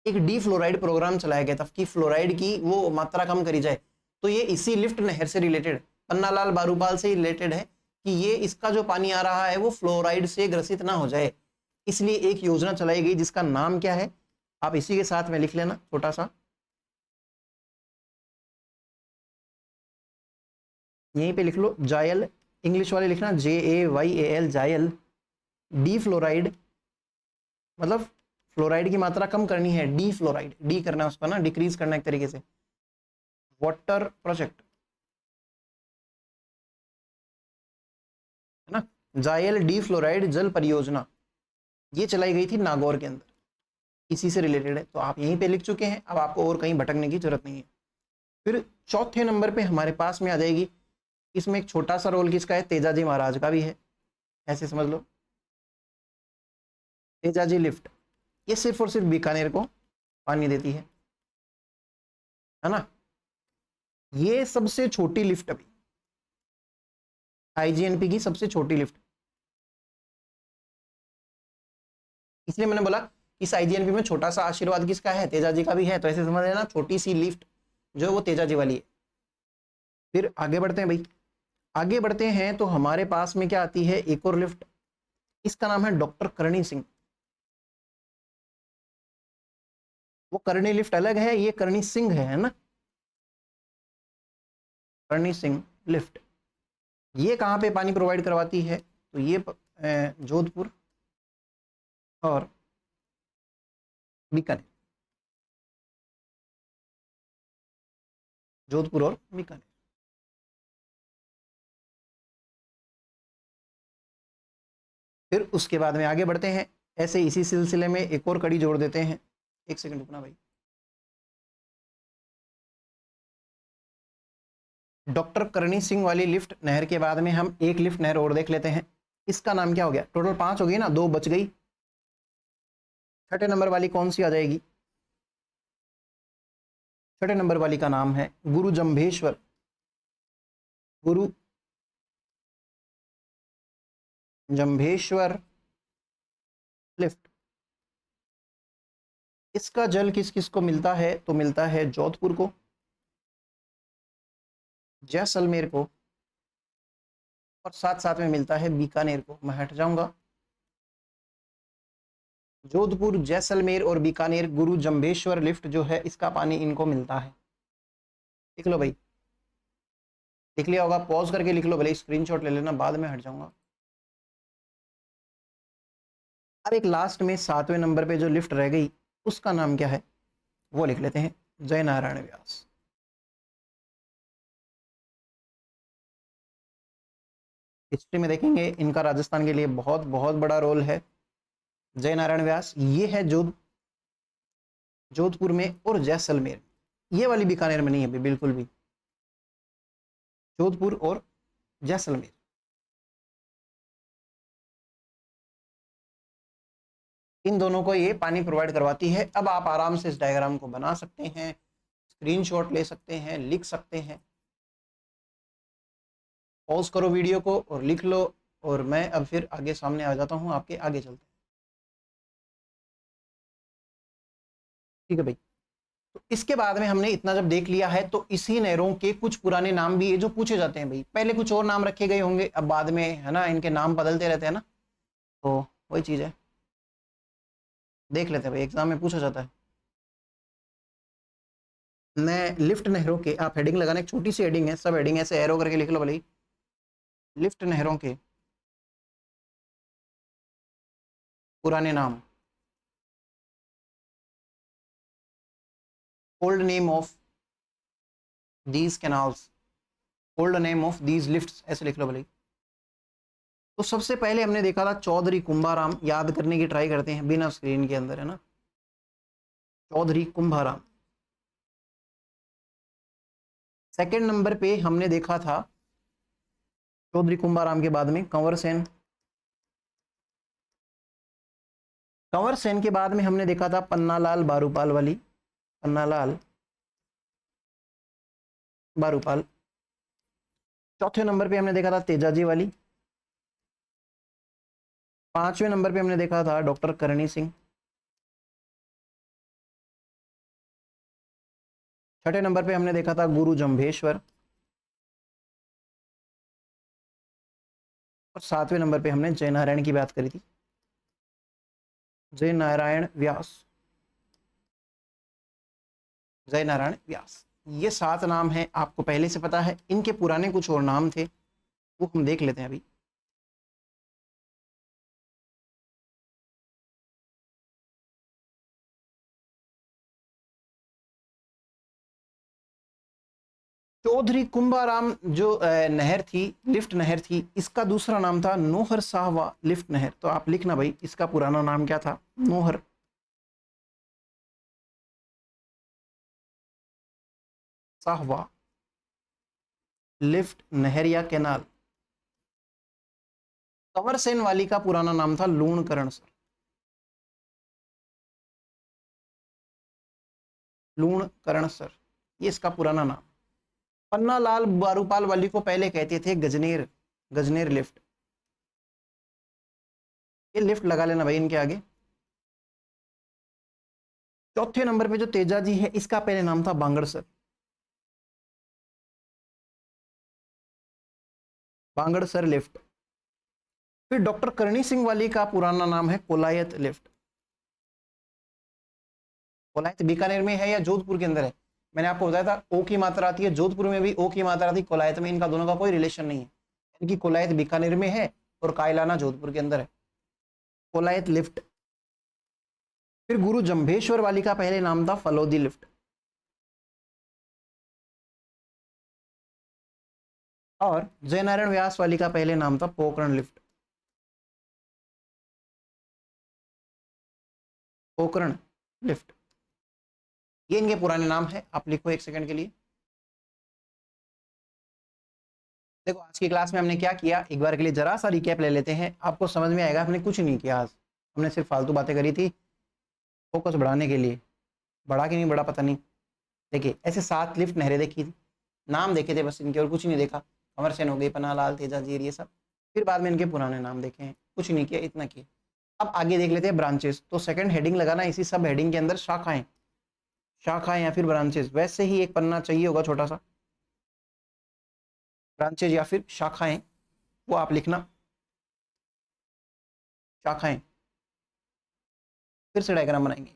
एक डी फ्लोराइड प्रोग्राम चलाया गया था कि फ्लोराइड की वो मात्रा कम करी जाए। तो ये इसी लिफ्ट नहर से रिलेटेड, पन्नालाल बारूपाल से रिलेटेड है कि ये इसका जो पानी आ रहा है वो फ्लोराइड से ग्रसित ना हो जाए, इसलिए एक योजना चलाई गई जिसका नाम क्या है, आप इसी के साथ में लिख लेना छोटा सा, यहीं पे लिख लो जायल, इंग्लिश वाले लिखना JAYAL, जायल। डी फ्लोराइड मतलब फ्लोराइड की मात्रा कम करनी है, डी फ्लोराइड, डी करना है उसका ना, डिक्रीज करना एक तरीके से, वाटर प्रोजेक्ट है ना, जायल डी फ्लोराइड जल परियोजना, ये चलाई गई थी नागौर के अंदर, इसी से रिलेटेड है। तो आप यहीं पे लिख चुके हैं, अब आपको और कहीं भटकने की जरूरत नहीं है। फिर चौथे नंबर पे हमारे पास में आ जाएगी, इसमें एक छोटा सा रोल किसका है, तेजाजी महाराज का भी है, ऐसे समझ लो, तेजाजी लिफ्ट। ये सिर्फ और सिर्फ बीकानेर को पानी देती है ना। ये सबसे छोटी लिफ्ट अभी आईजीएनपी की सबसे छोटी लिफ्ट, इसलिए मैंने बोला इस आईजीएनपी में छोटा सा आशीर्वाद किसका है, तेजाजी का भी है, तो ऐसे समझ लेना छोटी सी लिफ्ट जो है वो तेजाजी वाली है। फिर आगे बढ़ते हैं भाई, आगे बढ़ते हैं तो हमारे पास में क्या आती है, एक और लिफ्ट, इसका नाम है डॉक्टर करणी सिंह। वो करणी लिफ्ट अलग है, ये करणी सिंह है ना, करणी सिंह लिफ्ट। ये कहाँ पे पानी प्रोवाइड करवाती है, तो ये जोधपुर और बीकानेर, जोधपुर और बीकानेर। फिर उसके बाद में आगे बढ़ते हैं, ऐसे इसी सिलसिले में एक और कड़ी जोड़ देते हैं, एक सेकंड रुकना भाई। डॉक्टर करणी सिंह वाली लिफ्ट नहर के बाद में हम एक लिफ्ट नहर और देख लेते हैं, इसका नाम क्या हो गया, टोटल 5 हो गई ना, 2 बच गई। छठे नंबर वाली कौन सी आ जाएगी, छठे नंबर वाली का नाम है गुरु जम्भेश्वर, गुरु जम्भेश्वर लिफ्ट। इसका जल किस किस को मिलता है, तो मिलता है जोधपुर को जैसलमेर को और साथ साथ में मिलता है बीकानेर को। मैं हट जाऊंगा। जोधपुर, जैसलमेर और बीकानेर गुरु जम्भेश्वर लिफ्ट जो है इसका पानी इनको मिलता है। लिख लो भाई, लिख लिया होगा, पॉज करके लिख लो, भले स्क्रीनशॉट ले लेना, बाद में हट जाऊंगा। अब एक लास्ट में 7वें नंबर पे जो लिफ्ट रह गई उसका नाम क्या है वो लिख लेते हैं, जय नारायण व्यास। हिस्ट्री में देखेंगे इनका राजस्थान के लिए बहुत बहुत बड़ा रोल है। जय नारायण व्यास ये है जोधपुर में और जैसलमेर, ये वाली बीकानेर में नहीं है बिल्कुल भी, जोधपुर और जैसलमेर। इन दोनों को ये पानी प्रोवाइड करवाती है। अब आप आराम से इस डायग्राम को बना सकते हैं, स्क्रीनशॉट ले सकते हैं, लिख सकते हैं। पॉज करो वीडियो को और लिख लो, और मैं अब फिर आगे सामने आ जाता हूं, आपके आगे चलते हैं। ठीक है भाई, तो इसके बाद में हमने इतना जब देख लिया है तो इसी नहरों के कुछ पुराने नाम भी है जो पूछे जाते हैं भाई। पहले कुछ और नाम रखे गए होंगे, अब बाद में है ना इनके नाम बदलते रहते हैं ना, तो वही चीज है, देख लेते हैं भाई, एग्जाम में पूछा जाता है। मैं लिफ्ट नहरों के, आप हेडिंग लगाना, एक छोटी सी हेडिंग है, सब हेडिंग ऐसे एरो करके लिख लो भले ही। लिफ्ट नहरों के पुराने नाम, old name of these canals, old name of these lifts, ऐसे लिख लो भले ही। तो सबसे पहले हमने देखा था चौधरी कुंभाराम, याद करने की ट्राई करते हैं बिना स्क्रीन के अंदर, है ना, चौधरी कुंभाराम। सेकंड नंबर पे हमने देखा था चौधरी कुंभाराम के बाद में कंवर सेन। कंवर सेन के बाद में हमने देखा था पन्नालाल बारूपाल वाली, पन्नालाल बारूपाल। चौथे नंबर पे हमने देखा था तेजाजी वाली। पांचवें नंबर पे हमने देखा था डॉक्टर करणी सिंह। छठे नंबर पे हमने देखा था गुरु जम्भेश्वर। और सातवें नंबर पे हमने जय नारायण की बात करी थी, जय नारायण व्यास, जय नारायण व्यास। ये 7 नाम हैं, आपको पहले से पता है। इनके पुराने कुछ और नाम थे वो हम देख लेते हैं अभी। चौधरी कुंभाराम जो नहर थी, लिफ्ट नहर थी, इसका दूसरा नाम था नोहर साहवा लिफ्ट नहर। तो आप लिखना भाई इसका पुराना नाम क्या था, नोहर साहवा लिफ्ट नहर या कैनाल। कंवर सेन वाली का पुराना नाम था लूणकरण सर, लूणकरण सर, ये इसका पुराना नाम। पन्नालाल बारूपाल वाली को पहले कहते थे गजनेर, गजनेर लिफ्ट। ये लिफ्ट लगा लेना भाई इनके आगे। चौथे नंबर पे जो तेजाजी है इसका पहले नाम था बांगड़सर, बांगड़सर लिफ्ट। फिर डॉक्टर करणी सिंह वाली का पुराना नाम है कोलायत लिफ्ट। कोलायत बीकानेर में है या जोधपुर के अंदर है? मैंने आपको बताया था ओ की मात्रा आती है, जोधपुर में भी ओ की मात्रा आती है, कोलायत में इनका दोनों का कोई रिलेशन नहीं है। इनकी कोलायत बीकानेर में है और कायलाना जोधपुर के अंदर है, कोलायत लिफ्ट। फिर गुरु जम्भेश्वर वाली का पहले नाम था फलोदी लिफ्ट। और जयनारायण व्यास वाली का पहले नाम था पोकरण लिफ्ट, पोकरण लिफ्ट। ये इनके पुराने नाम है, आप लिखो एक सेकंड के लिए। देखो आज की क्लास में हमने क्या किया, एक बार के लिए जरा सा रिकैप ले लेते हैं, आपको समझ में आएगा। हमने कुछ नहीं किया आज, हमने सिर्फ फालतू बातें करी थी फोकस बढ़ाने के लिए। बढ़ा कि नहीं बढ़ा पता नहीं। देखिए ऐसे 7 लिफ्ट नहरें देखी थी, नाम देखे थे बस इनके, और कुछ नहीं देखा। कंवर सेन हो गई, पन्नालाल, तेजाजी, ये सब। फिर बाद में इनके पुराने नाम देखे हैं, कुछ नहीं किया, इतना किया। अब आगे देख लेते हैं ब्रांचेस। तो सेकंड हेडिंग लगाना इसी सब हेडिंग के अंदर शाखाएं, शाखाएं या फिर ब्रांचेस। वैसे ही एक पन्ना चाहिए होगा छोटा सा, ब्रांचेज या फिर शाखाएं, वो आप लिखना, शाखाएं। फिर से डायग्राम बनाएंगे।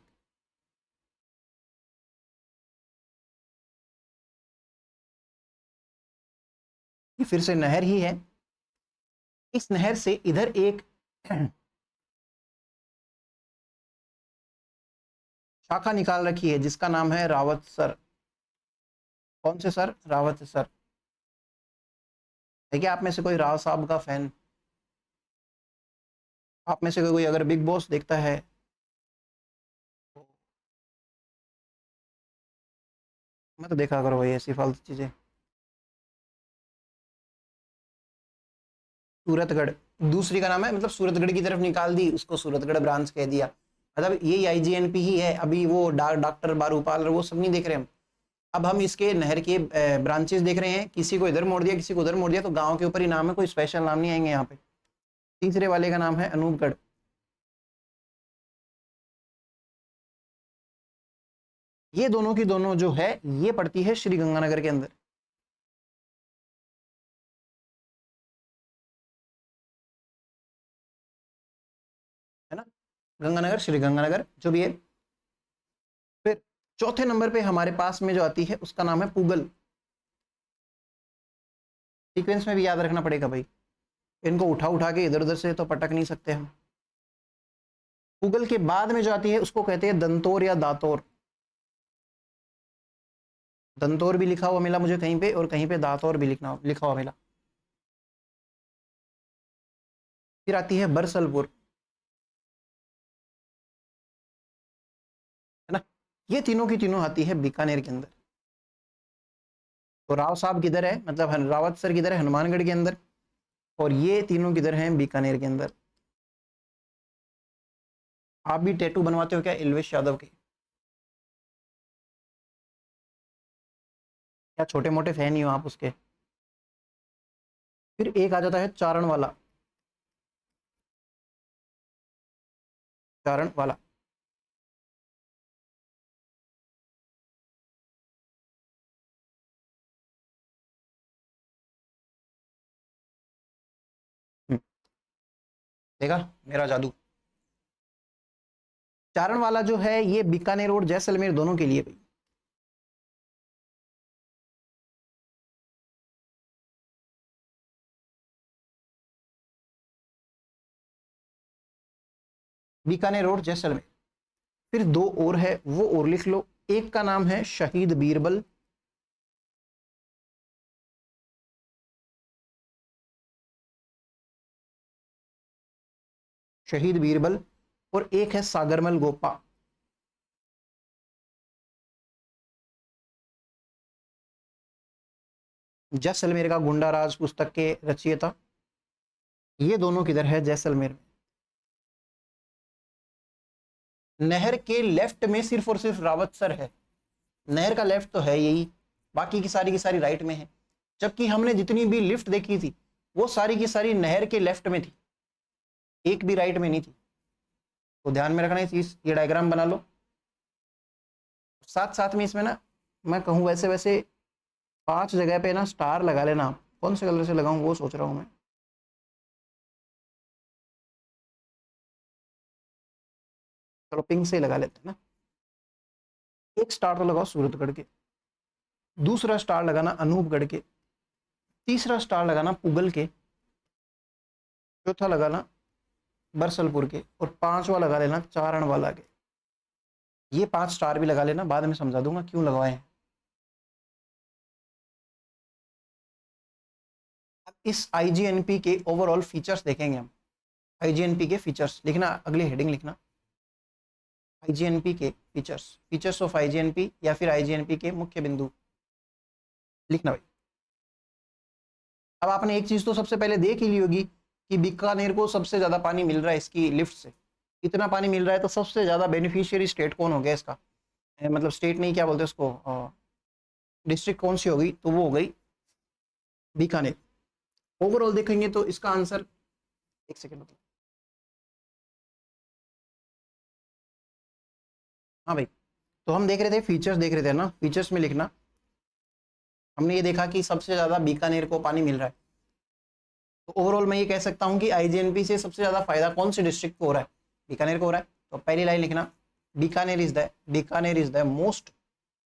ये फिर से नहर ही है। इस नहर से इधर एक शाखा निकाल रखी है जिसका नाम है रावत सर। कौन से सर? रावत सर। है क्या आप में से कोई राव साहब का फैन? आप में से कोई अगर बिग बॉस देखता है? मैं तो देखा करो भाई ऐसी फालतू चीजें। सूरतगढ़ दूसरी का नाम है, मतलब सूरतगढ़ की तरफ निकाल दी उसको, सूरतगढ़ ब्रांच कह दिया। मतलब यही आईजीएनपी ही है। अभी वो डॉक्टर बारूपाल वो सब नहीं देख रहे हम। अब हम इसके नहर के ब्रांचेस देख रहे हैं। किसी को इधर मोड़ दिया, किसी को उधर मोड़ दिया, तो गांव के ऊपर ही नाम है, कोई स्पेशल नाम नहीं आएंगे यहाँ पे। तीसरे वाले का नाम है अनूपगढ़। ये दोनों की दोनों जो है ये पड़ती है श्री गंगानगर के अंदर, है ना। गंगानगर, श्री गंगानगर जो भी है। फिर चौथे नंबर पे हमारे पास में जो आती है उसका नाम है पूगल। सीक्वेंस में भी याद रखना पड़ेगा भाई, इनको उठा उठा के इधर उधर से तो पटक नहीं सकते हम। पूगल के बाद में जो आती है उसको कहते हैं दंतोर या दातोर। दंतोर भी लिखा हुआ मिला मुझे कहीं पे, और कहीं पे दातौर भी लिखा हुआ मिला। फिर आती है बरसलपुर, है ना। ये तीनों की तीनों आती है बीकानेर के अंदर। तो राव साहब किधर है, मतलब रावत सर किधर है? हनुमानगढ़ के अंदर। और ये तीनों किधर हैं? बीकानेर के अंदर। आप भी टैटू बनवाते हो क्या एल्वेश यादव के? या छोटे मोटे फैन ही हो आप उसके? फिर एक आ जाता है चारण वाला। चारण वाला। देखा मेरा जादू। चारण वाला जो है ये बीकानेर और जैसलमेर दोनों के लिए भाई। बीकानेर और जैसलमेर। फिर दो और है, वो और लिख लो। एक का नाम है शहीद बीरबल। शहीद बीरबल। और एक है सागरमल गोपा। जैसलमेर का गुंडा राज पुस्तक के रचयिता। ये दोनों किधर है? जैसलमेर में। नहर के लेफ्ट में सिर्फ और सिर्फ रावत सर है। नहर का लेफ्ट तो है यही, बाकी की सारी राइट में है। जबकि हमने जितनी भी लिफ्ट देखी थी वो सारी की सारी नहर के लेफ्ट में थी, एक भी राइट में नहीं थी। तो ध्यान में रखना ये चीज, ये डायग्राम बना लो। साथ साथ में इसमें ना मैं कहूँ वैसे वैसे 5 जगह पे ना स्टार लगा लेना आप। कौन से कलर से लगाऊं वो सोच रहा हूँ मैं। चलो पिंक से ही लगा लेते हैं ना। एक स्टार तो लगाओ सूरतगढ़ के, दूसरा स्टार लगाना अनूपगढ़ के, तीसरा स्टार लगाना पुगल के, चौथा लगाना बरसलपुर के, और पांचवा लगा लेना चारण वाला के। ये 5 स्टार भी लगा लेना, बाद में समझा दूंगा क्यों लगवाए हैं। अब इस आईजीएनपी के ओवरऑल फीचर्स देखेंगे हम। आईजीएनपी के फीचर्स लिखना, अगली हेडिंग लिखना, आईजीएनपी के फीचर्स, फीचर्स ऑफ आईजीएनपी या फिर आईजीएनपी के मुख्य बिंदु लिखना भाई। अब आपने एक चीज तो सबसे पहले देख ही ली होगी कि बीकानेर को सबसे ज्यादा पानी मिल रहा है इसकी लिफ्ट से। इतना पानी मिल रहा है तो सबसे ज्यादा बेनिफिशियरी स्टेट कौन हो गया इसका? मतलब स्टेट नहीं, क्या बोलते हैं उसको, डिस्ट्रिक्ट कौन सी होगी? तो वो हो गई बीकानेर। ओवरऑल देखेंगे तो इसका आंसर, एक सेकेंड। हाँ भाई, तो हम देख रहे थे फीचर्स, देख रहे थे ना, फीचर्स में लिखना हमने ये देखा कि सबसे ज़्यादा बीकानेर को पानी मिल रहा है। तो ओवरऑल मैं ये कह सकता हूँ कि आईजीएनपी से सबसे ज़्यादा फायदा कौन से डिस्ट्रिक्ट को हो रहा है? बीकानेर को हो रहा है। तो पहली लाइन लिखना, Bikaner is the most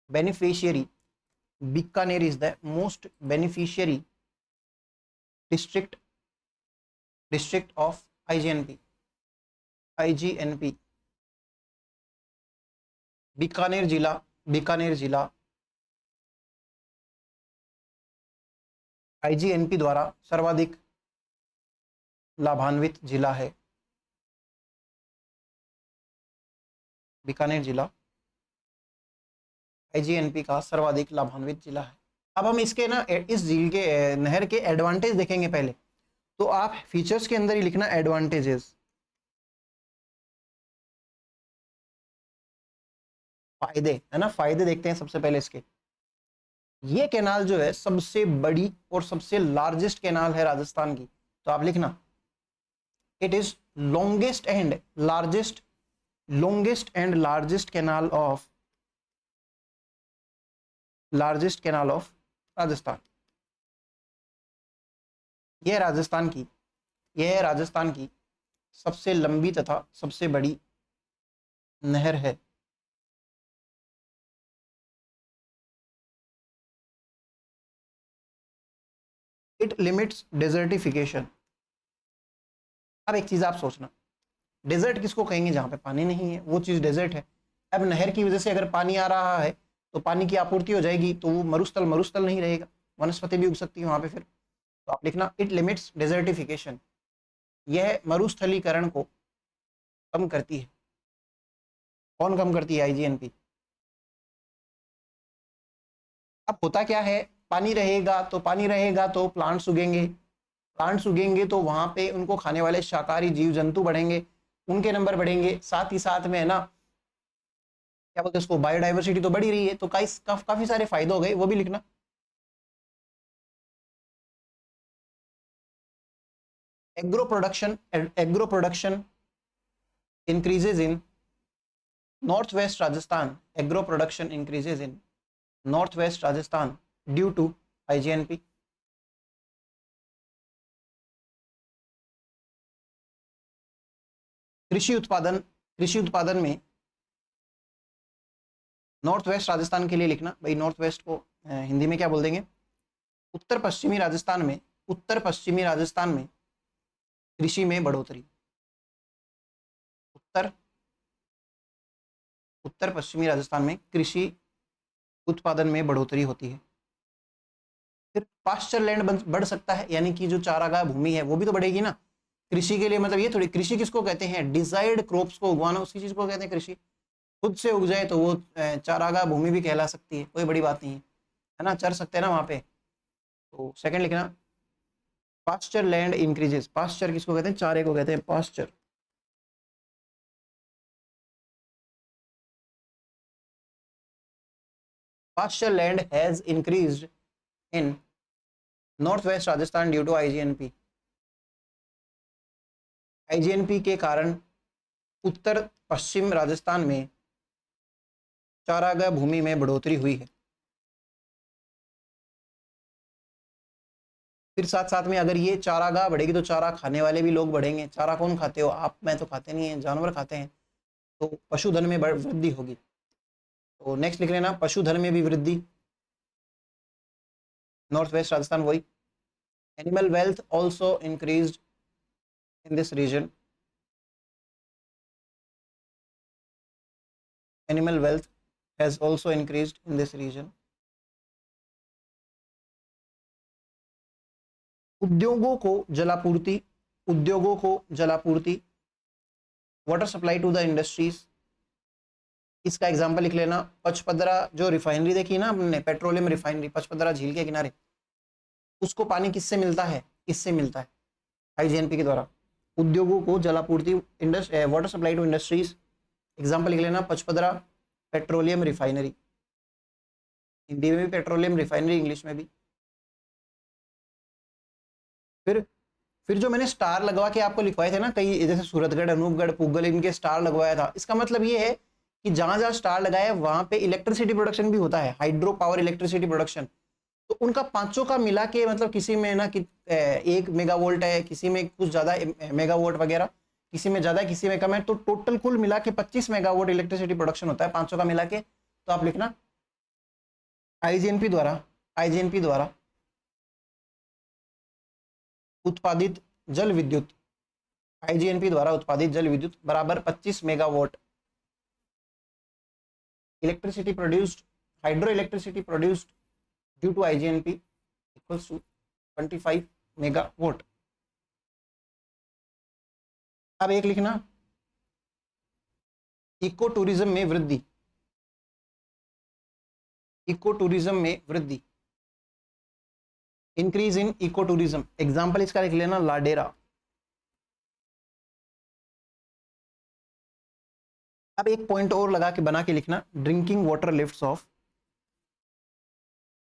beneficiary, Bikaner is the most beneficiary district of IGNP. Bikaner जिला आईजीएनपी द्वारा सर्वाधिक लाभान्वित जिला है। बीकानेर जिला आईजीएनपी का सर्वाधिक लाभान्वित जिला है। अब हम इसके ना इस झील के नहर के एडवांटेज देखेंगे पहले। तो आप फीचर्स के अंदर ही लिखना एडवांटेजेस, फायदे, है ना, फायदे देखते हैं सबसे पहले इसके। ये कैनाल जो है सबसे बड़ी और सबसे लार्जेस्ट कैनाल है राजस्थान की। तो आप लिखना it is longest and largest canal of Rajasthan. यह राजस्थान की सबसे लंबी तथा सबसे बड़ी नहर है। It limits desertification. अब एक चीज आप सोचना, डेजर्ट किसको कहेंगे? जहां पे पानी नहीं है वो चीज डेजर्ट है। अब नहर की वजह से अगर पानी आ रहा है तो पानी की आपूर्ति हो जाएगी, तो वो मरुस्थल नहीं रहेगा, वनस्पति भी उग सकती है वहां पे। फिर तो आप लिखना इट लिमिट्स डेजर्टिफिकेशन। यह मरुस्थलीकरण को कम करती है। कौन कम करती है? आईजीएनपी। अब होता क्या है, पानी रहेगा तो प्लांट्स उगेंगे तो वहां पे उनको खाने वाले शाकाहारी जीव जंतु बढ़ेंगे, उनके नंबर बढ़ेंगे। साथ ही साथ में, है ना, क्या बोलते हैं उसको, बायोडाइवर्सिटी तो बढ़ी रही है। तो काफी सारे फायदे हो गए, वो भी लिखना। Agro production increases in north west Rajasthan. Agro production increases in north west Rajasthan due to IGNP. कृषि उत्पादन में नॉर्थ वेस्ट राजस्थान के लिए लिखना भाई, नॉर्थ वेस्ट को हिंदी में क्या बोल देंगे? उत्तर पश्चिमी राजस्थान में कृषि में बढ़ोतरी। उत्तर पश्चिमी राजस्थान में कृषि उत्पादन में बढ़ोतरी होती है। फिर पास्चर लैंड बढ़ सकता है, यानी कि जो चारागाह भूमि है वो भी तो बढ़ेगी ना कृषि के लिए। मतलब ये थोड़ी, कृषि किसको कहते हैं? डिजायर्ड क्रॉप्स को उगाना, उसी चीज को कहते हैं कृषि। खुद से उग जाए तो वो चारागाह भूमि भी कहला सकती है, कोई बड़ी बात नहीं है ना, चर सकते हैं ना वहां पे। तो सेकंड लिखना, पास्चर लैंड इंक्रीजेस। पास्चर किसको कहते हैं? चारे को कहते हैं pasture. Pasture land has increased in north west Rajasthan due to IGNP. IGNP के कारण उत्तर पश्चिम राजस्थान में चारागाह भूमि में बढ़ोतरी हुई है। फिर साथ साथ में अगर ये चारागाह बढ़ेगी तो चारा खाने वाले भी लोग बढ़ेंगे। चारा कौन खाते हो? आप, मैं तो खाते नहीं है, जानवर खाते हैं। तो पशुधन में वृद्धि होगी। तो नेक्स्ट लिख लेना, पशुधन में भी वृद्धि, नॉर्थ वेस्ट राजस्थान वही। Animal wealth also increased in this region. Animal wealth has also increased in this region. उद्योगों को जलापूर्ति, water supply to the industries. इसका एग्जांपल लिख लेना, पचपदरा जो रिफाइनरी देखी ना हमने, पेट्रोलियम रिफाइनरी पचपदरा झील के किनारे, उसको पानी किससे मिलता है? इससे मिलता है, आईजीएनपी के द्वारा। उद्योगों को जलापूर्ति, water supply to industries, example लिख लेना पचपदरा पेट्रोलियम रिफाइनरी। हिंदी में भी पेट्रोलियम रिफाइनरी, इंग्लिश में भी। फिर जो मैंने स्टार लगवा के आपको लिखवाए थे ना, कई जैसे सूरतगढ़, अनूपगढ़, पुगल, इनके स्टार लगवाया था। इसका मतलब ये है कि जहां जहां स्टार लगाया वहां पे इलेक्ट्रिसिटी प्रोडक्शन भी होता है, हाइड्रो पावर इलेक्ट्रिसिटी प्रोडक्शन। तो उनका पांचों का मिला के मतलब किसी में ना कि 1 मेगावोल्ट है, किसी में कुछ ज्यादा मेगावोट वगैरह, किसी में ज्यादा किसी में कम है, तो टोटल कुल मिला के 25 मेगावाट इलेक्ट्रिसिटी प्रोडक्शन होता है पांचों का मिला के। तो आप लिखना आईजीएनपी द्वारा उत्पादित जल विद्युत, आईजीएनपी द्वारा उत्पादित जल विद्युत बराबर 25 megawatt electricity produced, hydro electricity produced due to IGNP equals to 25 megawatt. अब एक लिखना इको टूरिज्म में वृद्धि, इको टूरिज्म में वृद्धि, increase in eco tourism. Example इसका लिख लेना लाडेरा। अब एक पॉइंट और लगा के बना के लिखना drinking water lifts of,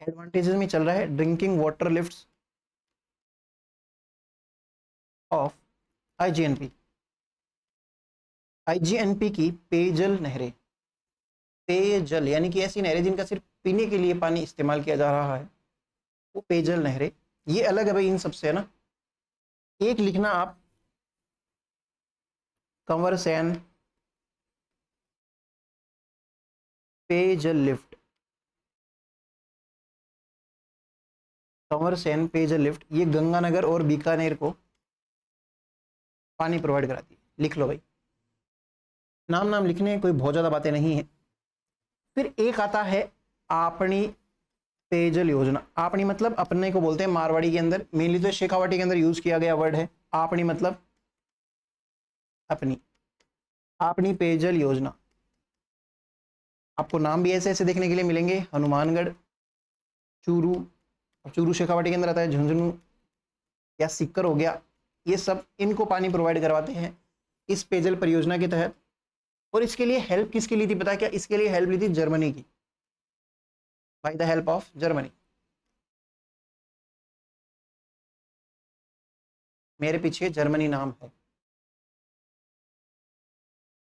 advantages में चल रहा है, drinking water lifts of IGNP, IGNP की पेयजल नहरें, पेयजल यानी कि ऐसी नहरें जिनका सिर्फ पीने के लिए पानी इस्तेमाल किया जा रहा है, वो पेयजल नहरें। ये अलग है भाई इन सबसे, है ना। एक लिखना आप कंवर सैन पेयजल लिफ्ट, कंवर सैन पेयजल लिफ्ट, ये गंगानगर और बीकानेर को पानी प्रोवाइड कराती है। लिख लो भाई, नाम नाम लिखने कोई बहुत ज्यादा बातें नहीं है। फिर एक आता है आपनी पेयजल योजना। आपनी मतलब अपने को बोलते हैं मारवाड़ी के अंदर, मेनली तो शेखावाटी के अंदर यूज किया गया वर्ड है। आपनी मतलब अपनी, आपनी पेयजल योजना। आपको नाम भी ऐसे ऐसे देखने के लिए मिलेंगे, हनुमानगढ़, चूरू, चूरू शेखावाटी के अंदर आता है, झुंझुनू या सीकर हो गया, ये सब इनको पानी प्रोवाइड करवाते हैं इस पेयजल परियोजना के तहत। और इसके लिए हेल्प किसकी ली थी पता है क्या? इसके लिए हेल्प ली थी जर्मनी की, by the help of Germany. मेरे पीछे जर्मनी नाम है।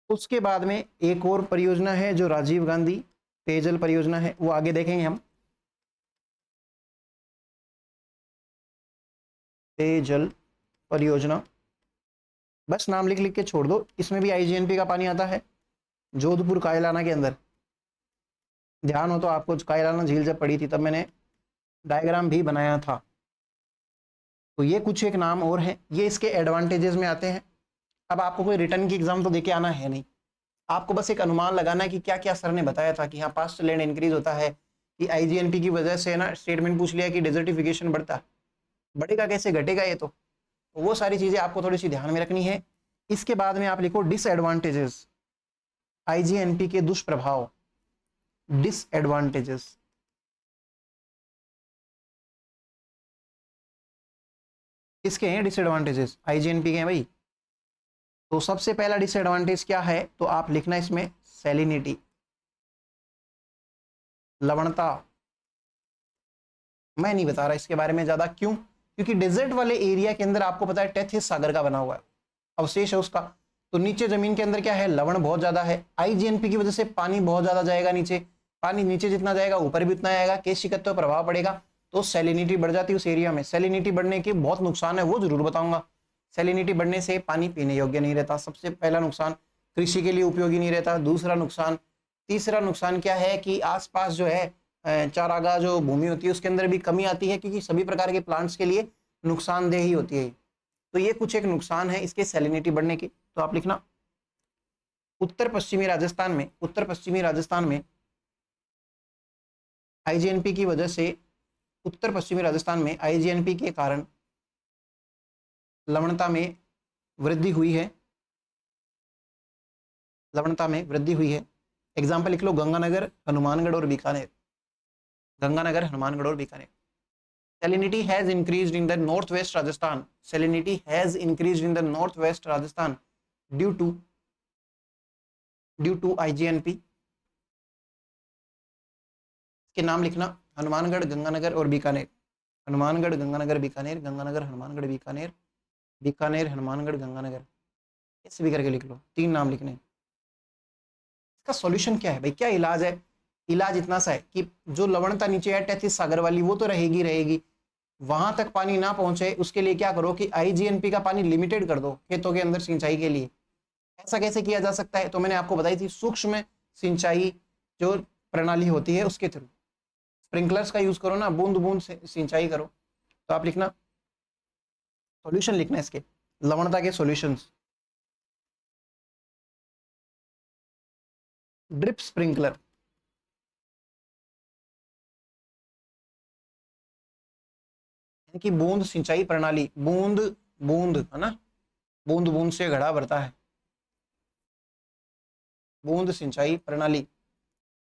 उसके बाद में एक और परियोजना है जो राजीव गांधी पेयजल परियोजना है, वो आगे देखेंगे हम। पेयजल परियोजना, बस नाम लिख लिख के छोड़ दो। इसमें भी आईजीएनपी का पानी आता है, जोधपुर कायलाना के अंदर। ध्यान हो तो आपको कायलाना झील जब पड़ी थी तब मैंने डायग्राम भी बनाया था। तो ये कुछ एक नाम और है, ये इसके एडवांटेजेस में आते हैं। अब आपको कोई रिटर्न की एग्जाम तो देके आना है नहीं, आपको बस एक अनुमान लगाना है कि क्या क्या सर ने बताया था कि हाँ पास्ट लैंड इंक्रीज होता है, कि आईजीएनपी की वजह से ना स्टेटमेंट पूछ लिया कि डेजर्टिफिकेशन बढ़ता, बढ़ेगा कैसे, घटेगा ये तो वो सारी चीजें आपको थोड़ी सी ध्यान में रखनी है। इसके बाद में आप लिखो डिसएडवांटेजेस, आईजीएनपी के दुष्प्रभाव, डिसएडवांटेजेस। किसके हैं डिसएडवांटेजेस? आईजीएनपी के हैं भाई। तो सबसे पहला डिसएडवांटेज क्या है, तो आप लिखना इसमें सैलिनिटी, लवणता। मैं नहीं बता रहा इसके बारे में ज्यादा, क्यों? क्योंकि डेजर्ट वाले एरिया के अंदर आपको पता है टेथिस सागर का बना हुआ है, अवशेष है उसका। तो नीचे जमीन के अंदर क्या है, लवण बहुत ज्यादा है। आईजीएनपी की वजह से पानी बहुत ज्यादा जाएगा नीचे, पानी नीचे जितना जाएगा ऊपर भी उतना आएगा, केशिकत्व पर प्रभाव पड़ेगा, तो सैलिनिटी बढ़ जाती है उस एरिया में। सैलिनिटी बढ़ने के बहुत नुकसान है, वो जरूर बताऊंगा। सैलिनिटी बढ़ने से पानी पीने योग्य नहीं रहता, सबसे पहला नुकसान। कृषि के लिए उपयोगी नहीं रहता, दूसरा नुकसान। तीसरा नुकसान क्या है कि आसपास जो है चारागाह जो भूमि होती है उसके अंदर भी कमी आती है, क्योंकि सभी प्रकार के प्लांट्स के लिए नुकसानदेह ही होती है। तो ये कुछ एक नुकसान है इसके सैलिनिटी बढ़ने के। तो आप लिखना उत्तर पश्चिमी राजस्थान में, उत्तर पश्चिमी राजस्थान में आईजीएनपी की वजह से, उत्तर पश्चिमी राजस्थान में आईजीएनपी के कारण लवणता में वृद्धि हुई है, लवणता में वृद्धि हुई है। एग्जाम्पल लिख लो गंगानगर, हनुमानगढ़ और बीकानेर, गंगानगर, हनुमानगढ़ और Bikaner. Salinity has increased in the northwest Rajasthan. Salinity has increased in the northwest Rajasthan due to IGNP. के नाम लिखना हनुमानगढ़, गंगानगर और बीकानेर, हनुमानगढ़, गंगानगर, बीकानेर, गंगानगर, हनुमानगढ़, बीकानेर, बीकानेर, हनुमानगढ़, गंगानगर, ऐसे भी करके लिख लो। 3 नाम लिखने। इसका सॉल्यूशन क्या है भाई, क्या इलाज है? इलाज इतना सा है कि जो लवणता नीचे है टैथिस सागर वाली वो तो रहेगी रहेगी, वहां तक पानी ना पहुंचे उसके लिए क्या करो कि आईजीएनपी का पानी लिमिटेड कर दो खेतों के अंदर सिंचाई के लिए। ऐसा कैसे किया जा सकता है? तो मैंने आपको बताई थी सूक्ष्म सिंचाई जो प्रणाली होती है उसके थ्रू। स्प्रिंकलर्स का यूज करो ना, बूंद बूंद सिंचाई करो। तो आप लिखना, सॉल्यूशन लिखना इसके, लवणता के सॉल्यूशंस। ड्रिप स्प्रिंकलर, यानी कि बूंद सिंचाई प्रणाली, बूंद बूंद है ना, बूंद बूंद से घड़ा भरता है, बूंद सिंचाई प्रणाली।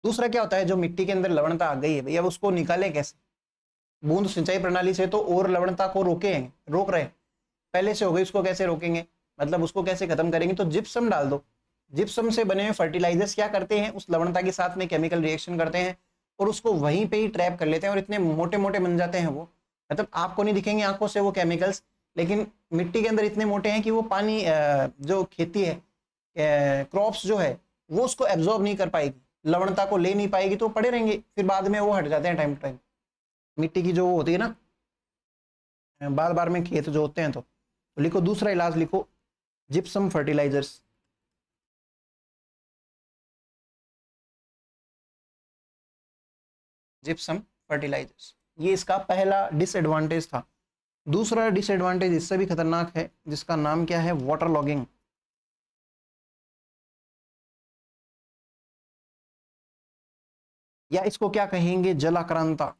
दूसरा क्या होता है, जो मिट्टी के अंदर लवणता आ गई है भैया उसको निकाले कैसे? बूंद सिंचाई प्रणाली से तो और लवणता को रोक रहे हैं, पहले से हो गई, उसको कैसे रोकेंगे? मतलब उसको कैसे खत्म करेंगे? तो जिप्सम डाल दो। जिप्सम से बने हुए फर्टिलाइजर्स क्या करते हैं, उस लवणता के साथ में केमिकल रिएक्शन करते हैं और उसको वहीं पे ही ट्रैप कर लेते हैं और इतने मोटे मोटे बन जाते हैं वो, मतलब आपको नहीं दिखेंगे आंखों से वो केमिकल्स, लेकिन मिट्टी के अंदर इतने मोटे हैं कि वो पानी जो खेती है, क्रॉप्स जो है वो उसको एब्जॉर्ब नहीं कर पाएगी, लवणता को ले नहीं पाएगी, तो पड़े रहेंगे, फिर बाद में वो हट जाते हैं टाइम टू टाइम। मिट्टी की जो वो होती है ना, बार बार में खेत जो होते हैं, तो लिखो दूसरा इलाज, लिखो जिप्सम फर्टिलाइजर्स। जिप्सम फर्टिलाइजर्स, ये इसका पहला डिसएडवांटेज था। दूसरा डिसएडवांटेज इससे भी खतरनाक है, जिसका नाम क्या है, वाटर लॉगिंग। या इसको क्या कहेंगे, जल आक्रांता,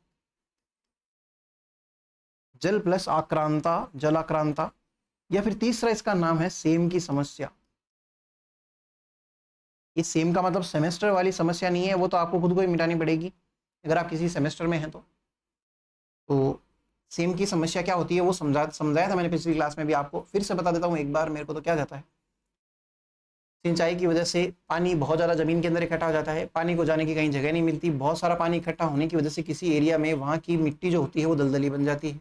जल प्लस आक्रांता, जल आक्रांता। या फिर तीसरा इसका नाम है सेम की समस्या। ये सेम का मतलब सेमेस्टर वाली समस्या नहीं है, वो तो आपको खुद को ही मिटानी पड़ेगी अगर आप किसी सेमेस्टर में हैं तो सेम की समस्या क्या होती है वो समझाया था मैंने पिछली क्लास में भी, आपको फिर से बता देता हूँ एक बार। मेरे को तो क्या जाता है, सिंचाई की वजह से पानी बहुत ज़्यादा ज़मीन के अंदर इकट्ठा हो जाता है, पानी को जाने की कहीं जगह नहीं मिलती, बहुत सारा पानी इकट्ठा होने की वजह से किसी एरिया में वहाँ की मिट्टी जो होती है वो दलदली बन जाती है।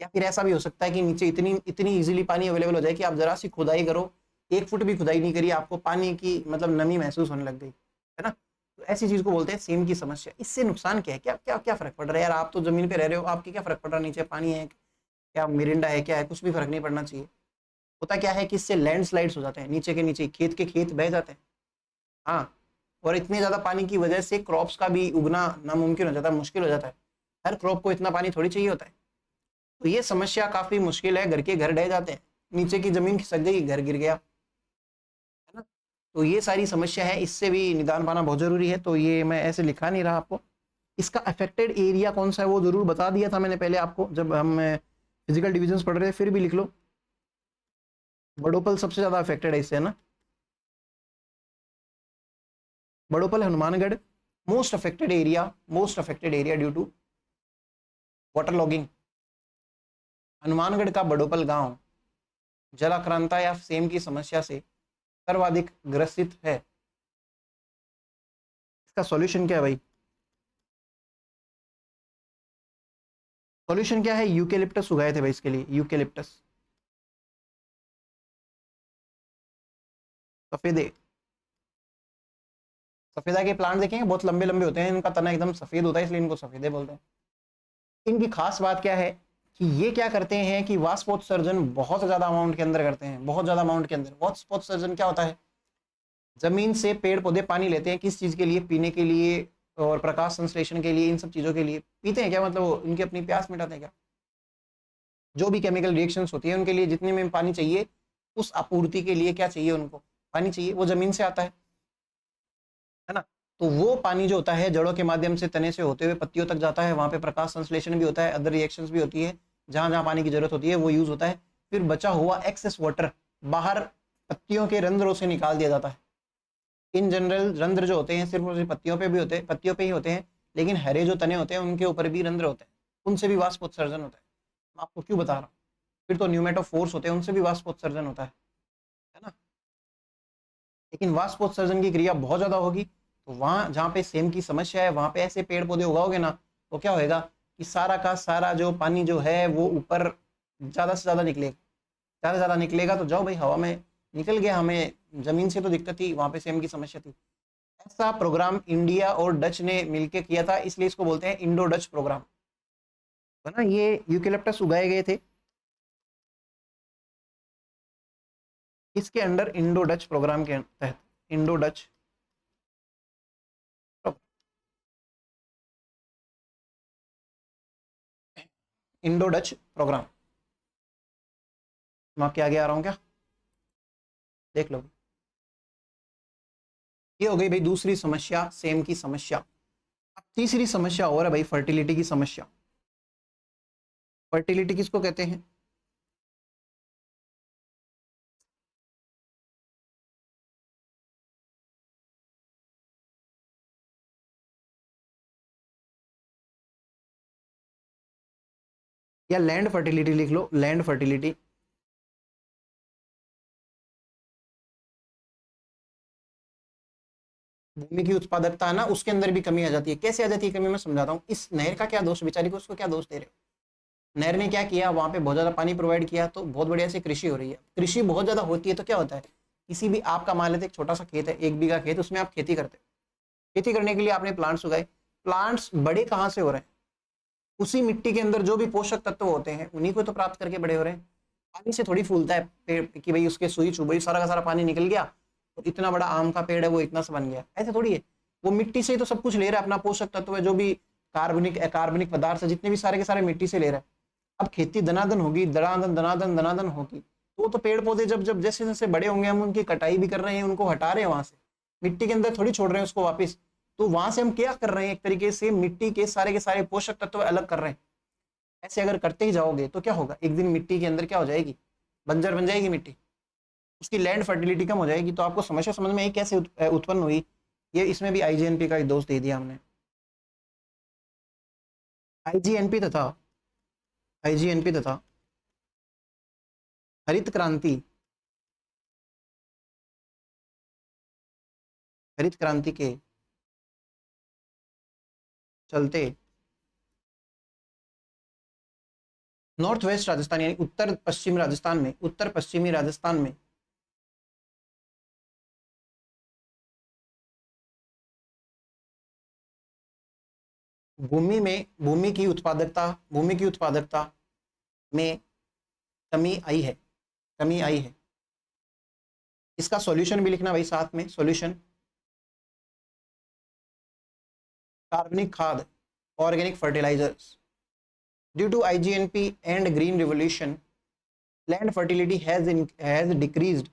या फिर ऐसा भी हो सकता है कि नीचे इतनी इतनी ईजिली पानी अवेलेबल हो जाए कि आप जरा सी खुदाई करो, 1 फुट भी खुदाई नहीं करी, आपको पानी की मतलब नमी महसूस होने लग गई, है ना। तो ऐसी चीज़ को बोलते हैं सेम की समस्या। इससे नुकसान क्या है, क्या क्या क्या फर्क पड़ रहा है यार, आप तो जमीन पे रह रहे हो, आपकी क्या फर्क पड़ रहा है, नीचे पानी है क्या, मिरिंडा है क्या है, कुछ भी फर्क नहीं पड़ना चाहिए। होता क्या है कि इससे लैंडस्लाइड्स हो जाते हैं, नीचे के नीचे खेत के खेत बह जाते हैं। हाँ, और इतने ज़्यादा पानी की वजह से क्रॉप्स का भी उगना नामुमकिन हो जाता है, मुश्किल हो जाता है। हर क्रॉप को इतना पानी थोड़ी चाहिए होता है। तो ये समस्या काफ़ी मुश्किल है, घर के घर ढह जाते हैं, नीचे की ज़मीन खिसक गई, घर गिर गया, है ना। तो ये सारी समस्या है, इससे भी निदान पाना बहुत ज़रूरी है। तो ये मैं ऐसे लिखा नहीं रहा आपको, इसका अफेक्टेड एरिया कौन सा है वो ज़रूर बता दिया था मैंने पहले आपको जब हम फिजिकल डिविजन्स पढ़ रहे थे, फिर भी लिख लो। बड़ोपल सबसे ज़्यादा अफेक्टेड है इससे, है ना, Badopal Hanumangarh most affected area due to water logging. Hanumangarh का बड़ोपल गांव जलाक्रांता या सेम की समस्या से सर्वाधिक ग्रसित है। इसका सॉल्यूशन क्या है भाई, सॉल्यूशन क्या है, यूकेलिप्टस उगाए थे भाई इसके लिए, यूकेलिप्टस, सफेदे, सफेदा के प्लांट देखेंगे बहुत लंबे लंबे होते हैं, इनका तना एकदम सफेद होता है इसलिए इनको सफेदे बोलते हैं। इनकी खास बात क्या है कि ये क्या करते हैं कि वाष्पोत्सर्जन बहुत ज्यादा अमाउंट के अंदर करते हैं, बहुत ज्यादा अमाउंट के अंदर। वाष्पोत्सर्जन क्या होता है, जमीन से पेड़ पौधे पानी लेते हैं, किस चीज के लिए, पीने के लिए और प्रकाश संश्लेषण के लिए, इन सब चीजों के लिए पीते हैं क्या, मतलब वो इनकी अपनी प्यास मिटाते हैं क्या, जो भी केमिकल रिएक्शंस होती है उनके लिए जितने में पानी चाहिए, उस आपूर्ति के लिए क्या चाहिए उनको, पानी चाहिए, वो जमीन से आता है ना। तो वो पानी जो होता है जड़ों के माध्यम से तने से होते हुए पत्तियों तक जाता है, वहां पे प्रकाश संश्लेषण भी होता है, अदर रिएक्शंस भी होती है, जहां जहां पानी की जरूरत होती है वो यूज होता है। फिर बचा हुआ एक्सेस वाटर बाहर पत्तियों के रंध्रों से निकाल दिया जाता है। इन जनरल रंध्र जो होते हैं सिर्फ और सिर्फ पत्तियों पे भी होते हैं, पत्तियों पे ही होते हैं, लेकिन हरे जो तने होते हैं उनके ऊपर भी रंध्र होते हैं, उनसे भी वाष्पोत्सर्जन होता है। मैं आपको क्यों बता रहा हूँ, फिर तो न्यूमेटोफोर्स होते हैं, उनसे भी वाष्पोत्सर्जन होता है ना। लेकिन वाष्पोत्सर्जन की क्रिया बहुत ज्यादा होगी, तो वहां जहाँ पे सेम की समस्या है वहां पे ऐसे पेड़ पौधे उगाओगे ना, तो क्या होएगा कि सारा का सारा जो पानी जो है वो ऊपर ज्यादा से ज्यादा निकलेगा, ज्यादा से ज्यादा निकलेगा, तो जाओ भाई हवा में निकल गया, हमें जमीन से तो दिक्कत थी, वहां पे सेम की समस्या थी, ऐसा प्रोग्राम इंडिया और डच ने मिलकर किया था, इसलिए इसको बोलते हैं इंडो डच प्रोग्राम, है ना। ये यूकेलिप्टस उगाए गए थे इसके अंडर, इंडो डच प्रोग्राम के तहत, Indo Dutch Indo Dutch programme. मैं आपके आगे आ रहा हूं क्या, देख लो। ये हो गई भाई दूसरी समस्या, सेम की समस्या। अब तीसरी समस्या और है भाई फर्टिलिटी की समस्या। फर्टिलिटी किसको कहते हैं, या लैंड फर्टिलिटी लिख लो, लैंड फर्टिलिटी। भूमि की उत्पादकता है ना, उसके अंदर भी कमी आ जाती है। कैसे आ जाती है कमी, मैं समझाता हूँ। इस नहर का क्या दोष, बेचारी को, उसको क्या दोष दे रहे हो। नहर ने क्या किया, वहां पे बहुत ज्यादा पानी प्रोवाइड किया, तो बहुत बढ़िया से कृषि हो रही है। कृषि बहुत ज्यादा होती है तो क्या होता है, किसी भी, आपका मान लेते एक छोटा सा खेत है, 1 बीघा खेत, उसमें आप खेती करते हो। खेती करने के लिए आपने प्लांट्स उगाए। प्लांट्स बड़े कहाँ से हो रहे हैं, उसी मिट्टी के अंदर जो भी पोषक तत्व होते हैं उन्हीं को तो प्राप्त करके बड़े हो रहे हैं। पानी से थोड़ी फूलता है पेड़ कि भाई उसके सुई चुबई सारा का सारा पानी निकल गया तो इतना बड़ा आम का पेड़ है वो इतना सा बन गया, ऐसे थोड़ी है। वो मिट्टी से ही तो सब कुछ ले रहा है, अपना पोषक तत्व है, जो भी कार्बनिक कार्बनिक पदार्थ है, जितने भी सारे के सारे मिट्टी से ले रहा है। अब खेती दनादन होगी, दनादन दनादन दनादन होगी, तो पेड़ पौधे जब जब जैसे जैसे बड़े होंगे, हम उनकी कटाई भी कर रहे हैं, उनको हटा रहे हैं वहां से, मिट्टी के अंदर थोड़ी छोड़ रहे हैं उसको वापस। तो वहां से हम क्या कर रहे हैं, एक तरीके से मिट्टी के सारे पोषक तत्व अलग कर रहे हैं। ऐसे अगर करते ही जाओगे तो क्या होगा, एक दिन मिट्टी के अंदर क्या हो जाएगी, बंजर बन जाएगी मिट्टी, उसकी लैंड फर्टिलिटी कम हो जाएगी। तो आपको समस्या समझ में आई कैसे उत्पन्न हुई। ये इसमें भी आईजीएनपी का एक दोष दे दिया हमने। आईजीएनपी तथा आईजीएनपी तथा हरित क्रांति, हरित क्रांति के चलते नॉर्थ वेस्ट राजस्थान यानी उत्तर पश्चिमी राजस्थान में, उत्तर पश्चिमी राजस्थान में भूमि की उत्पादकता में कमी आई है, कमी आई है। इसका सॉल्यूशन भी लिखना भाई साथ में, सॉल्यूशन कार्बनिक खाद, organic fertilisers. Due to IGNP and green revolution land fertility has decreased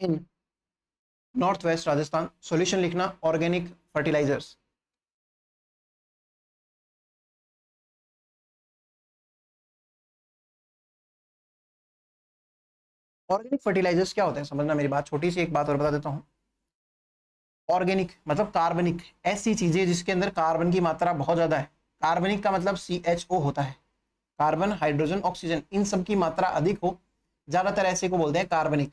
in north west Rajasthan. Solution लिखना ऑर्गेनिक फर्टिलाइजर्स। ऑर्गेनिक फर्टिलाइजर्स क्या होते हैं समझना मेरी बात, छोटी सी एक बात और बता देता हूँ। ऑर्गेनिक मतलब कार्बनिक, ऐसी चीजें जिसके अंदर कार्बन की मात्रा बहुत ज्यादा है। कार्बनिक का मतलब CHO होता है, कार्बन हाइड्रोजन ऑक्सीजन, इन सब की मात्रा अधिक हो, ज्यादातर ऐसे को बोलते हैं कार्बनिक।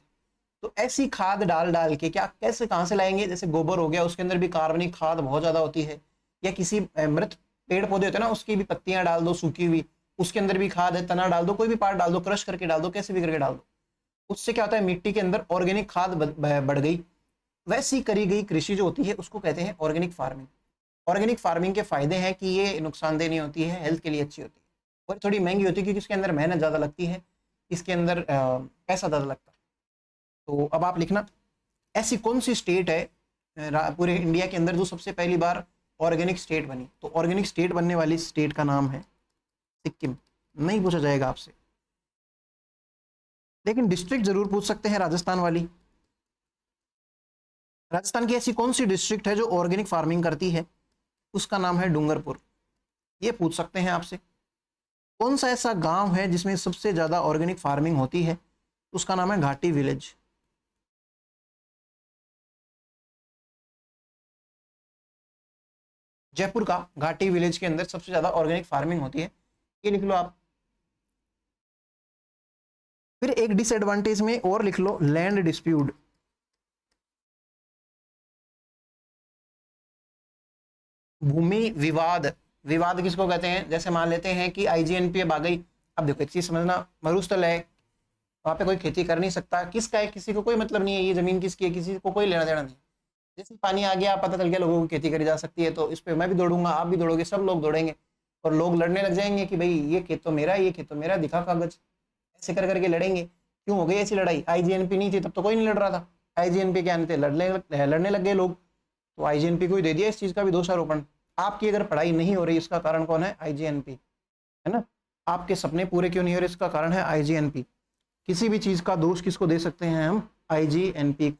तो ऐसी खाद डाल डाल के क्या, कैसे, कहाँ से लाएंगे, जैसे गोबर हो गया, उसके अंदर भी कार्बनिक खाद बहुत ज्यादा होती है। या किसी मृत पेड़ पौधे होते हैं ना, उसकी भी पत्तियां डाल दो सूखी हुई, उसके अंदर भी खाद है, तना डाल दो, कोई भी पार्ट डाल दो, क्रश करके डाल दो, कैसे भी करके डाल दो। उससे क्या होता है, मिट्टी के अंदर ऑर्गेनिक खाद बढ़ गई। वैसी करी गई कृषि जो होती है उसको कहते हैं ऑर्गेनिक फार्मिंग। ऑर्गेनिक फार्मिंग के फायदे हैं कि ये नुकसानदेह नहीं होती है, हेल्थ के लिए अच्छी होती है, और थोड़ी महंगी होती है क्योंकि इसके अंदर मेहनत ज़्यादा लगती है, इसके अंदर पैसा ज़्यादा लगता है। तो अब आप लिखना, ऐसी कौन सी स्टेट है पूरे इंडिया के अंदर जो सबसे पहली बार ऑर्गेनिक स्टेट बनी। तो ऑर्गेनिक स्टेट बनने वाली स्टेट का नाम है सिक्किम। नहीं पूछा जाएगा आपसे, लेकिन डिस्ट्रिक्ट जरूर पूछ सकते हैं राजस्थान वाली। राजस्थान की ऐसी कौन सी डिस्ट्रिक्ट है जो ऑर्गेनिक फार्मिंग करती है, उसका नाम है डूंगरपुर। ये पूछ सकते हैं आपसे। कौन सा ऐसा गांव है जिसमें सबसे ज्यादा ऑर्गेनिक फार्मिंग होती है, उसका नाम है घाटी विलेज। जयपुर का घाटी विलेज के अंदर सबसे ज्यादा ऑर्गेनिक फार्मिंग होती है, ये लिख लो आप। फिर एक डिसएडवांटेज में और लिख लो, लैंड डिस्प्यूट। भूमि विवाद, विवाद किसको कहते हैं, जैसे मान लेते हैं कि आईजीएनपी अब आ गई। अब देखो एक चीज समझना, मरुस्थल है, वहाँ पे कोई खेती कर नहीं सकता, किसका है किसी को कोई मतलब नहीं है, ये जमीन किसकी है किसी को कोई लेना देना नहीं। जैसे पानी आ गया पता चल गया लोगों की खेती करी जा सकती है, तो इस पर मैं भी दौड़ूंगा, आप भी दौड़ोगे, सब लोग दौड़ेंगे और लोग लड़ने लग जाएंगे कि भाई ये खेत तो मेरा, ये खेत तो मेरा, दिखा कागज, ऐसे कर करके लड़ेंगे। क्यों हो गई ऐसी लड़ाई? आईजीएनपी नहीं थी तब तो कोई नहीं लड़ रहा था, आईजीएनपी के आने थे लड़ने लग गए लोग, तो आईजीएनपी को ही दे दिया इस चीज का भी दोषारोपण। आपकी अगर पढ़ाई नहीं हो रही इसका कारण कौन है? आईजीएनपी, है ना। आपके सपने पूरे क्यों नहीं हो रहे इसका कारण है आईजीएनपी। किसी भी चीज का दोष किसको दे सकते हैं हम? आईजीएनपी।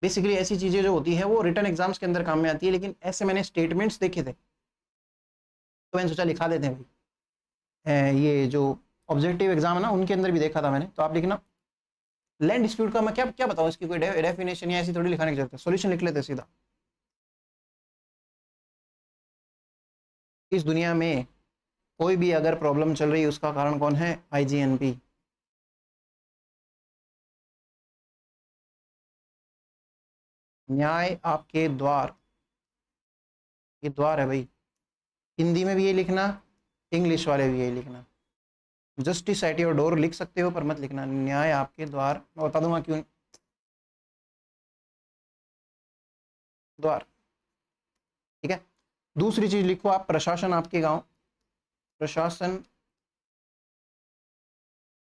बेसिकली ऐसी चीजें जो होती हैं वो रिटर्न एग्जाम्स के अंदर काम में आती है, लेकिन ऐसे मैंने स्टेटमेंट्स देखे थे तो मैंने सोचा लिखा देते हैं भाई। ये जो ऑब्जेक्टिव एग्जाम है ना उनके अंदर भी देखा था मैंने, तो आप लिखना। लैंड डिस्प्यूट का मैं क्या क्या बताऊं, इसकी कोई डेफिनेशन या ऐसी थोड़ी लिखाने की जरूरत है, सॉल्यूशन लिख लेते सीधा। इस दुनिया में कोई भी अगर प्रॉब्लम चल रही है उसका कारण कौन है? आईजीएनपी। न्याय आपके द्वार, ये द्वार है भाई। हिंदी में भी ये लिखना, इंग्लिश वाले भी यही लिखना। जस्टिस एट योर डोर लिख सकते हो पर मत लिखना न्याय आपके द्वार, मैं बता दूंगा क्यों। द्वार, ठीक है। दूसरी चीज लिखो आप, प्रशासन आपके गांव, प्रशासन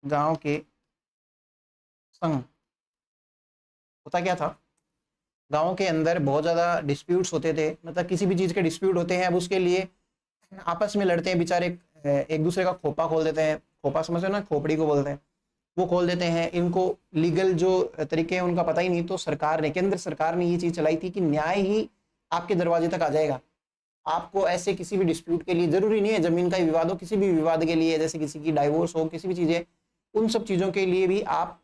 गांव के संग। होता क्या था, गांव के अंदर बहुत ज़्यादा डिस्प्यूट्स होते थे, मतलब किसी भी चीज़ के डिस्प्यूट होते हैं, अब उसके लिए आपस में लड़ते हैं बेचारे, एक दूसरे का खोपा खोल देते हैं, खोपा समझो ना, खोपड़ी को बोलते हैं, वो खोल देते हैं। इनको लीगल जो तरीके हैं उनका पता ही नहीं, तो सरकार ने, केंद्र सरकार ने ये चीज़ चलाई थी कि न्याय ही आपके दरवाजे तक आ जाएगा। आपको ऐसे किसी भी डिस्प्यूट के लिए, जरूरी नहीं है जमीन का ही विवाद हो, किसी भी विवाद के लिए, जैसे किसी की डाइवोर्स हो, किसी भी चीज़ें, उन सब चीज़ों के लिए भी आप,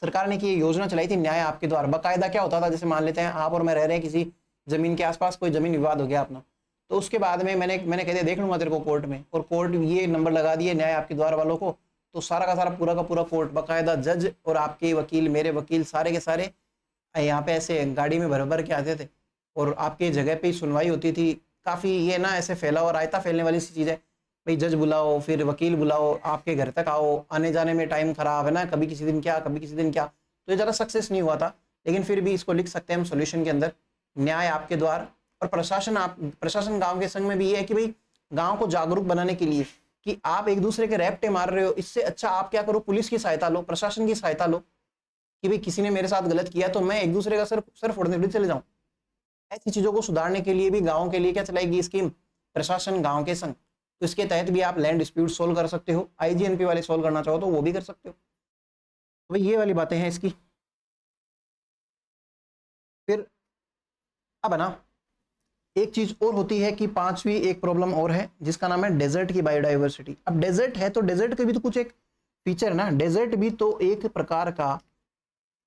सरकार ने की योजना चलाई थी न्याय आपके द्वार। बाकायदा क्या होता था, जैसे मान लेते हैं आप और मैं रह रहे हैं किसी जमीन के आसपास, कोई जमीन विवाद हो गया अपना, तो उसके बाद में मैंने कह दिया देख लूंगा तेरे को कोर्ट में, और कोर्ट ये नंबर लगा दिए न्याय आपके द्वार वालों को, तो सारा का सारा पूरा का पूरा कोर्ट, बाकायदा जज और आपके वकील, मेरे वकील, सारे के सारे यहाँ पे ऐसे गाड़ी में भर भर के आते थे और आपके जगह पे ही सुनवाई होती थी। काफ़ी ये ना ऐसे फैला और रायता फैलने वाली सी चीज़ है भाई, जज बुलाओ फिर वकील बुलाओ, आपके घर तक आओ, आने जाने में टाइम खराब है ना, कभी किसी दिन क्या कभी किसी दिन क्या, तो ये ज़्यादा सक्सेस नहीं हुआ था। लेकिन फिर भी इसको लिख सकते हैं हम सॉल्यूशन के अंदर, न्याय आपके द्वार। और प्रशासन, आप प्रशासन गांव के संग में भी ये है कि भाई गांव को जागरूक बनाने के लिए, कि आप एक दूसरे के रैप्टे मार रहे हो, इससे अच्छा आप क्या करो, पुलिस की सहायता लो, प्रशासन की सहायता लो, कि भाई किसी ने मेरे साथ गलत किया तो मैं एक दूसरे का सर फोड़ने भी चले जाऊं। ऐसी चीजों को सुधारने के लिए भी गाँव के लिए क्या चलाएगी स्कीम? प्रशासन गाँव के संग। तो इसके तहत भी आप लैंड डिस्प्यूट सोल्व कर सकते हो, आईजीएनपी वाले सोल्व करना चाहो तो वो भी कर सकते हो। भाई ये वाली बातें हैं इसकी। फिर अब है ना, एक चीज और होती है कि पांचवी एक प्रॉब्लम और है जिसका नाम है डेजर्ट की बायोडाइवर्सिटी। अब डेजर्ट है तो डेजर्ट के भी तो कुछ एक फीचर है ना, डेजर्ट भी तो एक प्रकार का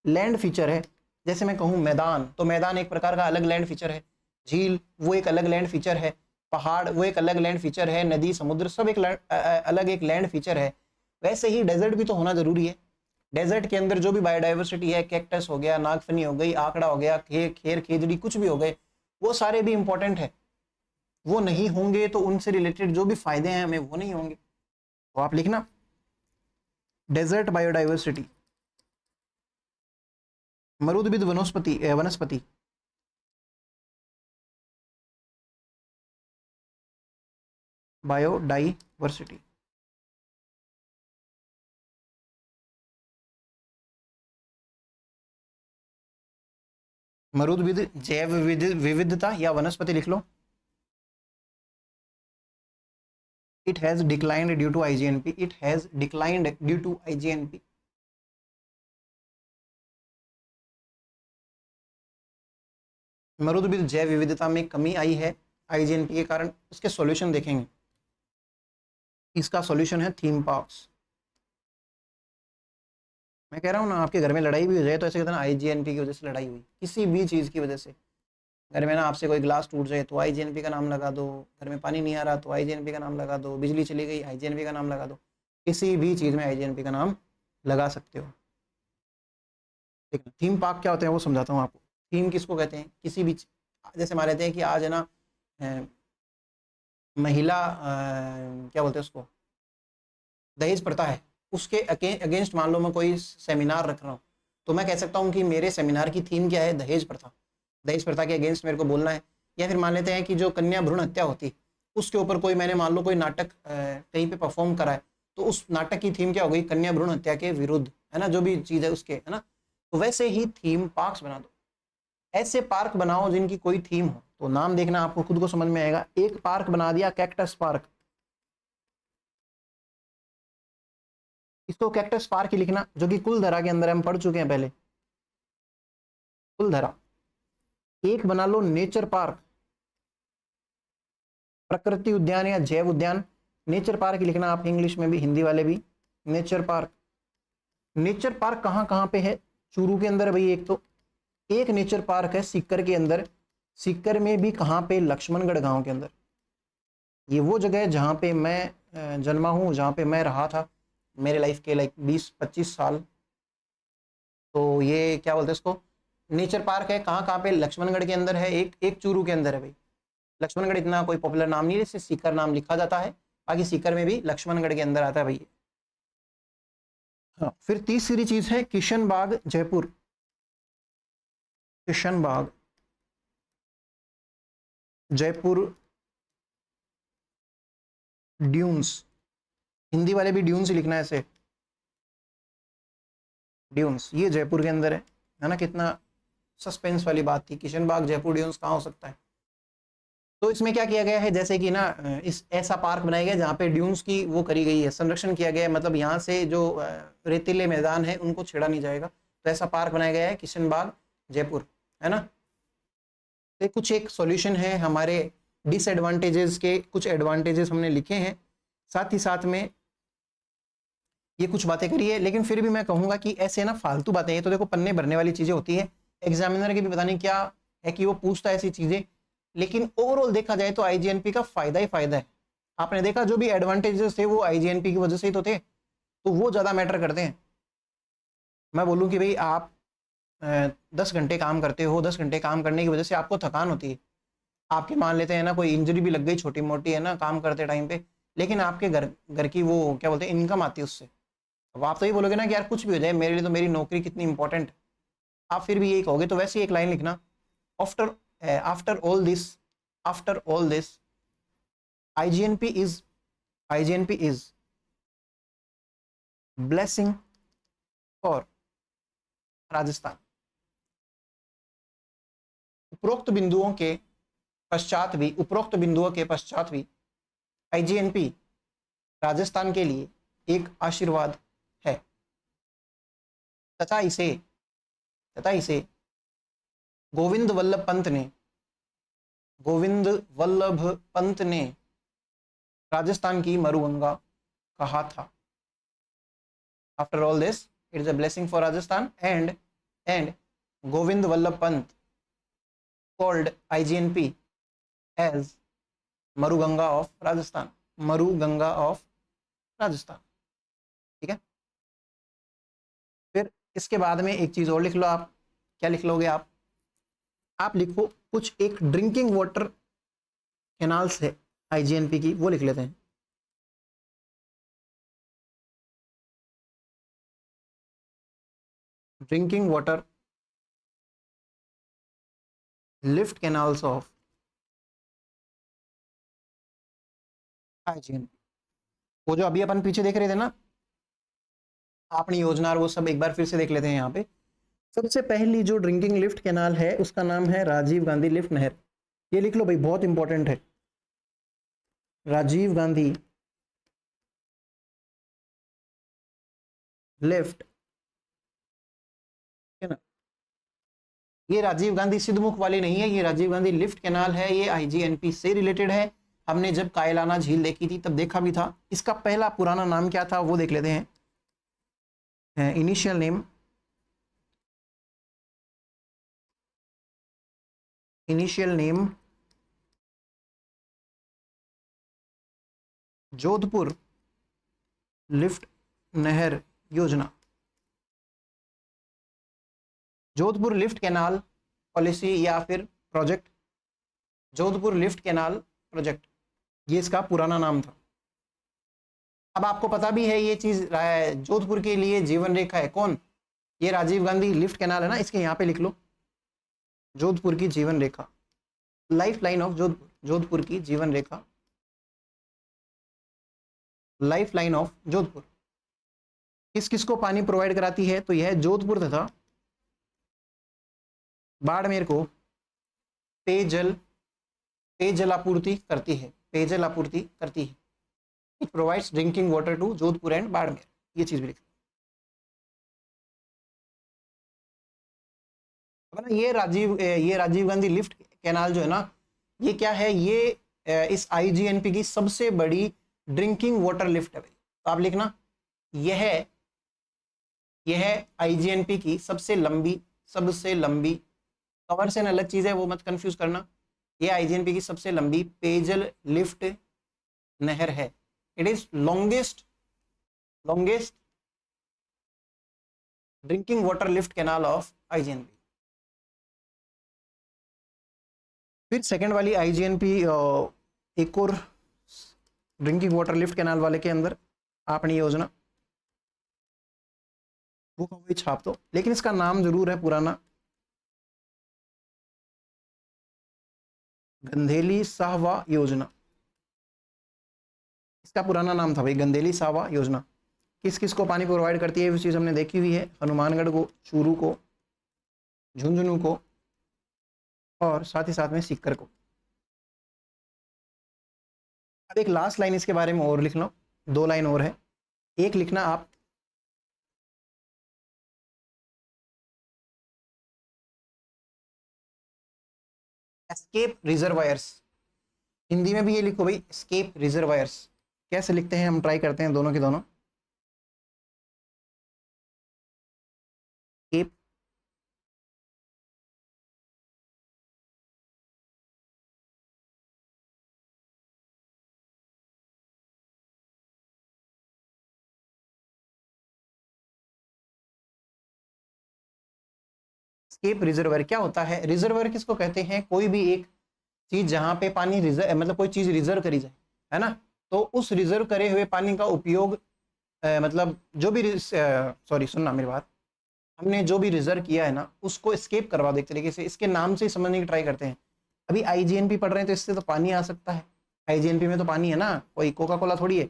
लैंड फीचर है। जैसे मैं कहूँ मैदान, तो मैदान एक प्रकार का अलग लैंड फीचर है, झील वो एक अलग लैंड फीचर है, पहाड़ वो एक अलग लैंड फीचर है, नदी समुद्र सब एक अलग एक लैंड फीचर है। वैसे ही डेजर्ट भी तो होना जरूरी है। डेजर्ट के अंदर जो भी बायोडाइवर्सिटी है, कैक्टस हो गया, नागफनी हो गई, आंकड़ा हो गया, खेर खेजड़ी कुछ भी हो गए, वो सारे भी इंपॉर्टेंट है। वो नहीं होंगे तो उनसे रिलेटेड जो भी फायदे हैं हमें वो नहीं होंगे। तो आप लिखना डेजर्ट बायोडाइवर्सिटी, मरुदबिद वनस्पति वनस्पति, बायोडाइवर्सिटी। मरुदबिद जैव विविधता या वनस्पति लिख लो। It has declined due to IGNP, it has declined due to IGNP. मरुदबिद जैव विविधता में कमी आई है आईजीएनपी के कारण। इसके सॉल्यूशन देखेंगे, इसका सॉल्यूशन है थीम पार्क्स। मैं कह रहा हूँ ना, आपके घर में लड़ाई भी हो जाए तो ऐसे कहते हैं ना आईजीएनपी की वजह से लड़ाई हुई, किसी भी चीज़ की वजह से। घर में ना आपसे कोई ग्लास टूट जाए तो आईजीएनपी का नाम लगा दो, घर में पानी नहीं आ रहा तो आईजीएनपी का नाम लगा दो, बिजली चली गई आईजीएनपी का नाम लगा दो, किसी भी चीज़ में आईजीएनपी का नाम लगा सकते हो। ठीक है, थीम पार्क क्या होते हैं वो समझाता हूँ आपको। थीम किसको कहते हैं? किसी भी जैसे मान लेते हैं कि आज है ना महिला क्या बोलते हैं उसको, दहेज प्रथा है, उसके अगेंस्ट मान लो मैं कोई सेमिनार रख रहा हूँ, तो मैं कह सकता हूँ कि मेरे सेमिनार की थीम क्या है, दहेज प्रथा। दहेज प्रथा के अगेंस्ट मेरे को बोलना है। या फिर मान लेते हैं कि जो कन्या भ्रूण हत्या होती, उसके ऊपर कोई मैंने मान लो कोई नाटक कहीं पे परफॉर्म करा है, तो उस नाटक की थीम क्या हो गई, कन्या भ्रूण हत्या के विरुद्ध, है ना, जो भी चीज़ है उसके, है ना। तो वैसे ही थीम पार्क्स बना दो, ऐसे पार्क बनाओ जिनकी कोई थीम हो। तो नाम देखना, आपको खुद को समझ में आएगा। एक पार्क बना दिया कैक्टस पार्क, इसको कैक्टस पार्क ही लिखना, जो कि कुलधरा के अंदर हम पढ़ चुके हैं पहले, कुलधरा। एक बना लो नेचर पार्क, प्रकृति उद्यान या जैव उद्यान। नेचर पार्क ही लिखना आप इंग्लिश में भी, हिंदी वाले भी, नेचर पार्क। नेचर पार्क कहाँ कहाँ पे है, चूरू के अंदर भाई एक तो, एक नेचर पार्क है सीकर के अंदर। सीकर में भी कहाँ पे, लक्ष्मणगढ़ गांव के अंदर। ये वो जगह है जहाँ पे मैं जन्मा हूँ, जहाँ पे मैं रहा था मेरे लाइफ के लाइक 20-25 साल। तो ये क्या बोलते हैं इसको, नेचर पार्क है। कहाँ कहाँ पे, लक्ष्मणगढ़ के अंदर है, एक एक चूरू के अंदर है भाई। लक्ष्मणगढ़ इतना कोई पॉपुलर नाम नहीं है, इसे सीकर नाम लिखा जाता है, बाकी सीकर में भी लक्ष्मणगढ़ के अंदर आता है भाई। हाँ, फिर तीसरी चीज है किशनबाग जयपुर। किशनबाग जयपुर ड्यून्स, हिंदी वाले भी ड्यून्स ही लिखना है ऐसे, ड्यून्स। ये जयपुर के अंदर है ना। कितना सस्पेंस वाली बात थी, किशनबाग जयपुर ड्यून्स कहाँ हो सकता है। तो इसमें क्या किया गया है, जैसे कि ना इस ऐसा पार्क बनाया गया जहाँ पे ड्यून्स की वो करी गई है, संरक्षण किया गया है। मतलब यहाँ से जो रेतीले मैदान है उनको छेड़ा नहीं जाएगा, तो ऐसा पार्क बनाया गया है किशनबाग जयपुर, है ना। तो कुछ एक सॉल्यूशन है हमारे डिसएडवांटेजेस के, कुछ एडवांटेजेस हमने लिखे हैं, साथ ही साथ में ये कुछ बातें करी है। लेकिन फिर भी मैं कहूँगा कि ऐसे ना फालतू बातें, ये तो देखो पन्ने भरने वाली चीज़ें होती है, एग्जामिनर के भी पता नहीं क्या है कि वो पूछता है ऐसी चीज़ें। लेकिन ओवरऑल देखा जाए तो आईजीएनपी का फायदा ही फायदा है। आपने देखा जो भी एडवांटेजेस थे वो आईजीएनपी की वजह से ही तो थे, तो वो ज़्यादा मैटर करते हैं। मैं बोलूँ कि भाई आप 10 घंटे काम करते हो, 10 घंटे काम करने की वजह से आपको थकान होती है, आपके मान लेते हैं ना कोई इंजरी भी लग गई छोटी मोटी, है ना, काम करते टाइम पे, लेकिन आपके घर घर की वो क्या बोलते हैं इनकम आती है उससे। अब आप तो ये बोलोगे ना कि यार कुछ भी हो जाए मेरे लिए तो मेरी नौकरी कितनी इंपॉर्टेंट, आप फिर भी यही कहोगे। तो वैसे ही एक लाइन लिखना, after after all this, after all this IGNP is, IGNP is blessing for Rajasthan. उपरोक्त बिंदुओं के पश्चात भी, उपरोक्त बिंदुओं के पश्चात भी आईजीएनपी राजस्थान के लिए एक आशीर्वाद है, तथा इसे, तथा इसे गोविंद वल्लभ पंत ने, गोविंद वल्लभ पंत ने राजस्थान की मरुगंगा कहा था। After all this it is a blessing for Rajasthan and Govind Vallabh Pant called IGNP as Maruganga of Rajasthan, Maruganga of Rajasthan. ठीक है, फिर इसके बाद में एक चीज और लिख लो आप। क्या लिख लोगे आप लिखो कुछ एक ड्रिंकिंग वाटर कैनाल्स है आईजीएनपी की, वो लिख लेते हैं। Drinking water lift canals of IGNP. वो जो अभी अपन पीछे देख रहे थे ना अपनी योजना, और वो सब एक बार फिर से देख लेते हैं यहाँ पे। सबसे पहली जो ड्रिंकिंग लिफ्ट कैनाल है उसका नाम है राजीव गांधी लिफ्ट नहर। ये लिख लो भाई, बहुत इंपॉर्टेंट है, राजीव गांधी लिफ्ट, है ना। ये राजीव गांधी सिद्धमुख वाली नहीं है, ये राजीव गांधी लिफ्ट कैनाल है, ये आईजीएनपी से रिलेटेड है। हमने जब कायलाना झील देखी थी तब देखा भी था। इसका पहला पुराना नाम क्या था वो देख लेते हैं। Initial name, initial name Jodhpur lift नहर योजना, जोधपुर लिफ्ट कैनाल पॉलिसी या फिर project, Jodhpur lift canal project, ये इसका पुराना नाम था। अब आपको पता भी है ये चीज जोधपुर के लिए जीवन रेखा है कौन, ये राजीव गांधी लिफ्ट कैनाल है ना, इसके यहाँ पे लिख लो जोधपुर की जीवन रेखा, lifeline of Jodhpur, Jodhpur की जीवन रेखा, लाइफ लाइन ऑफ जोधपुर किस किस को पानी प्रोवाइड कराती है, तो यह जोधपुर तथा बाड़मेर को पेयजल पेयजल आपूर्ति करती है, पेयजल आपूर्ति करती है। It provides drinking water to Jodhpur and Barmer, ये चीज भी लिख ना। ये राजीव गांधी लिफ्ट कैनाल जो है ना, ये क्या है, ये इस आईजीएनपी की सबसे बड़ी ड्रिंकिंग वाटर लिफ्ट है भाई। तो आप लिखना यह आईजीएनपी की सबसे लंबी कवर से न अलग चीज है, वो मत कंफ्यूज करना। यह आईजीएनपी की सबसे लंबी पेयजल लिफ्ट नहर है। It is longest drinking water lift canal of IGNP. फिर सेकंड वाली आईजीएनपी एक और ड्रिंकिंग वाटर लिफ्ट कैनाल वाले के अंदर आपने योजना वो वही छाप दो, लेकिन इसका नाम जरूर है पुराना, गंधेली साहवा योजना। इसका पुराना नाम था भाई गंधेली साहवा योजना। किस किस को पानी प्रोवाइड करती है, वो चीज हमने देखी हुई है, हनुमानगढ़ को, चूरू को, झुंझुनू को और साथ ही साथ में सीकर को। अब एक लास्ट लाइन इसके बारे में और लिख लो, 2 लाइन और है, एक लिखना आप एस्केप रिजर्वायर्स, हिंदी में भी ये लिखो भाई एस्केप रिजर्वायर्स। कैसे लिखते हैं हम ट्राई करते हैं दोनों के दोनों। एस्केप एस्केप रिजर्वायर क्या होता है, रिजर्वायर किसको कहते हैं, कोई भी एक चीज जहां पे पानी रिजर्व मतलब कोई चीज रिजर्व करी जाए, है ना, तो उस रिजर्व करे हुए पानी का उपयोग मतलब जो भी सॉरी सुनना मेरी बात, हमने जो भी रिजर्व किया है ना उसको एस्केप करवा दो एक तरीके से। इसके नाम से ही समझने की ट्राई करते हैं। अभी आईजीएनपी पढ़ रहे हैं तो इससे तो पानी आ सकता है, आईजीएनपी में तो पानी है ना, कोई कोका कोला थोड़ी है।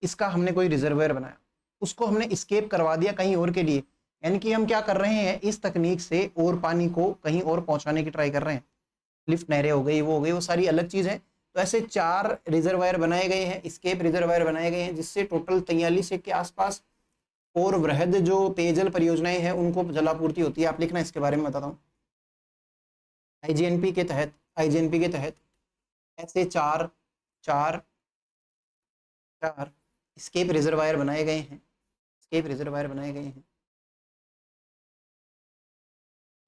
इसका हमने कोई रिजर्वायर बनाया, उसको हमने एस्केप करवा दिया कहीं और के लिए, यानी कि हम क्या कर रहे हैं, इस तकनीक से और पानी को कहीं और पहुंचाने की ट्राई कर रहे हैं। लिफ्ट नहरें हो गई, वो हो गई, वो सारी अलग चीज है। तो ऐसे 4 रिजर्वायर बनाए गए हैं, एस्केप रिजर्वायर बनाए गए हैं, जिससे टोटल 43 के आसपास और वृहद जो पेयजल परियोजनाएं हैं उनको जलापूर्ति होती है। आप लिखना, इसके बारे में बताता हूँ। आईजीएनपी के तहत ऐसे चार एस्केप रिजर्वायर बनाए गए हैं,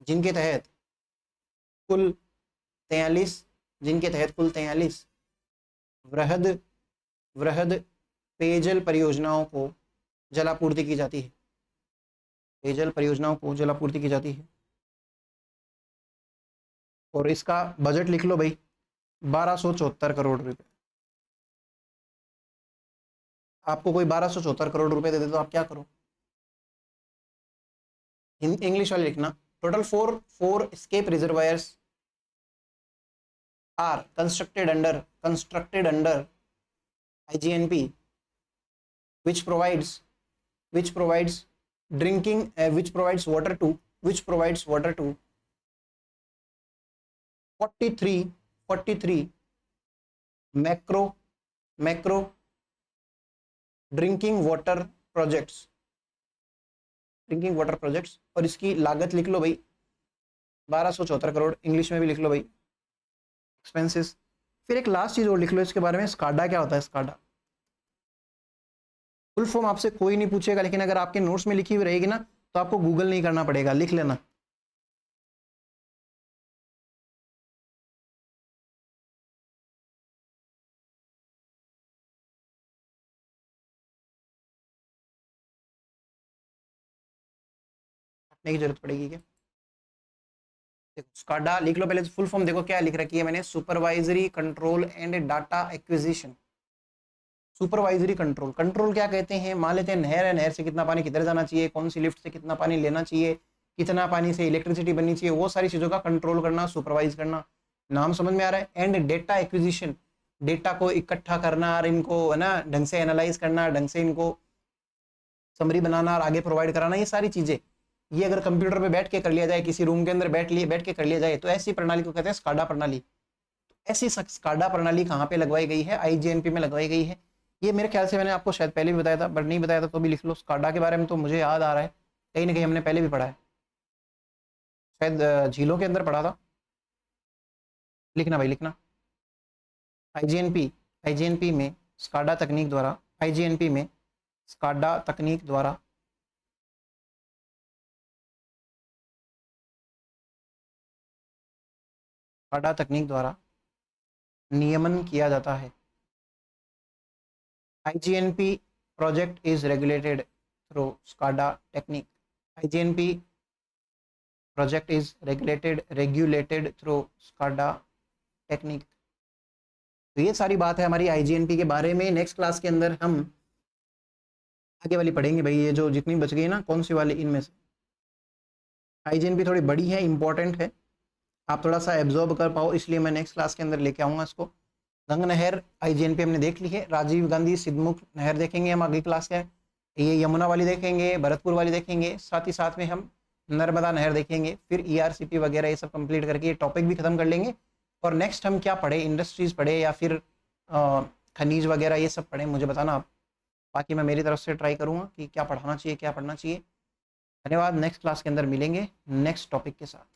जिनके तहत कुल 43 वृहद पेयजल परियोजनाओं को जलापूर्ति की जाती है, और इसका बजट लिख लो भाई 1274 करोड़ रुपए। आपको कोई 1274 करोड़ रुपए दे दे तो आप क्या करो, इंग्लिश वाले लिखना। Total four escape reservoirs are constructed under IGNP, which provides water to 43 macro drinking water projects, और इसकी लागत लिख लो भाई 1274 करोड़, इंग्लिश में भी लिख लो भाई एक्सपेंसेस। फिर एक लास्ट चीज और लिख लो इसके बारे में, स्काडा क्या होता है। स्काडा फुल फॉर्म आपसे कोई नहीं पूछेगा, लेकिन अगर आपके नोट्स में लिखी हुई रहेगी ना तो आपको गूगल नहीं करना पड़ेगा, लिख लेना। की जरूरत पड़ेगी क्या, देखो स्काडा लिख लो पहले, फुल फॉर्म देखो क्या लिख रखी है मैंने, supervisory control and data acquisition. Supervisory control, control क्या कहते हैं, मान लेते हैं नहर है, नहर से कितना पानी किधर जाना चाहिए, कौन सी लिफ्ट से कितना पानी लेना चाहिए, कितना पानी से इलेक्ट्रिसिटी बननी चाहिए, वो सारी चीज़ों का कंट्रोल करना, सुपरवाइज करना, नाम समझ में आ रहा है। एंड डेटा एक्विजिशन, डेटा को इकट्ठा करना और इनको है ना ढंग से एनालाइज करना, ढंग से इनको समरी बनाना और आगे प्रोवाइड कराना, ये सारी चीज़ें ये अगर कंप्यूटर पे बैठ के कर लिया जाए, किसी रूम के अंदर बैठ के कर लिया जाए, तो ऐसी प्रणाली को कहते हैं स्काडा प्रणाली। ऐसी स्काडा प्रणाली कहाँ पे लगवाई गई है, आईजीएनपी में लगवाई गई है। ये मेरे ख्याल से मैंने आपको शायद पहले भी बताया था, बट नहीं बताया था तो भी लिख लो। स्काडा के बारे में तो मुझे याद आ रहा है, कहीं ना कहीं हमने पहले भी पढ़ा है, शायद झीलों के अंदर पढ़ा था। लिखना भाई लिखना। आईजीएनपी, आईजीएनपी में स्काडा तकनीक द्वारा, आईजीएनपी में स्काडा तकनीक द्वारा स्काडा तकनीक द्वारा नियमन किया जाता है। IGNP project is regulated through SCADA technique. IGNP project is regulated through SCADA technique. तो ये सारी बात है हमारी IGNP के बारे में। नेक्स्ट क्लास के अंदर हम आगे वाली पढ़ेंगे भाई, ये जो जितनी बच गई ना, कौन सी वाली इनमें से। IGNP थोड़ी बड़ी है, इंपॉर्टेंट है, आप थोड़ा सा एब्जॉर्ब कर पाओ, इसलिए मैं नेक्स्ट क्लास के अंदर लेके आऊँगा इसको। गंगा नहर आईजीएनपी हमने देख ली है, राजीव गांधी सिद्धमुख नहर देखेंगे हम अगली क्लास के, ये यमुना वाली देखेंगे, भरतपुर वाली देखेंगे, साथ ही साथ में हम नर्मदा नहर देखेंगे, फिर ईआरसीपी वगैरह ये सब कंप्लीट करके ये टॉपिक भी खत्म कर लेंगे। और नेक्स्ट हम क्या पढ़े, इंडस्ट्रीज़ पढ़े या फिर खनिज वगैरह ये सब पढ़े, मुझे बताना आप। बाकी मैं मेरी तरफ से ट्राई करूँगा कि क्या पढ़ाना चाहिए, क्या पढ़ना चाहिए। धन्यवाद, नेक्स्ट क्लास के अंदर मिलेंगे नेक्स्ट टॉपिक के साथ।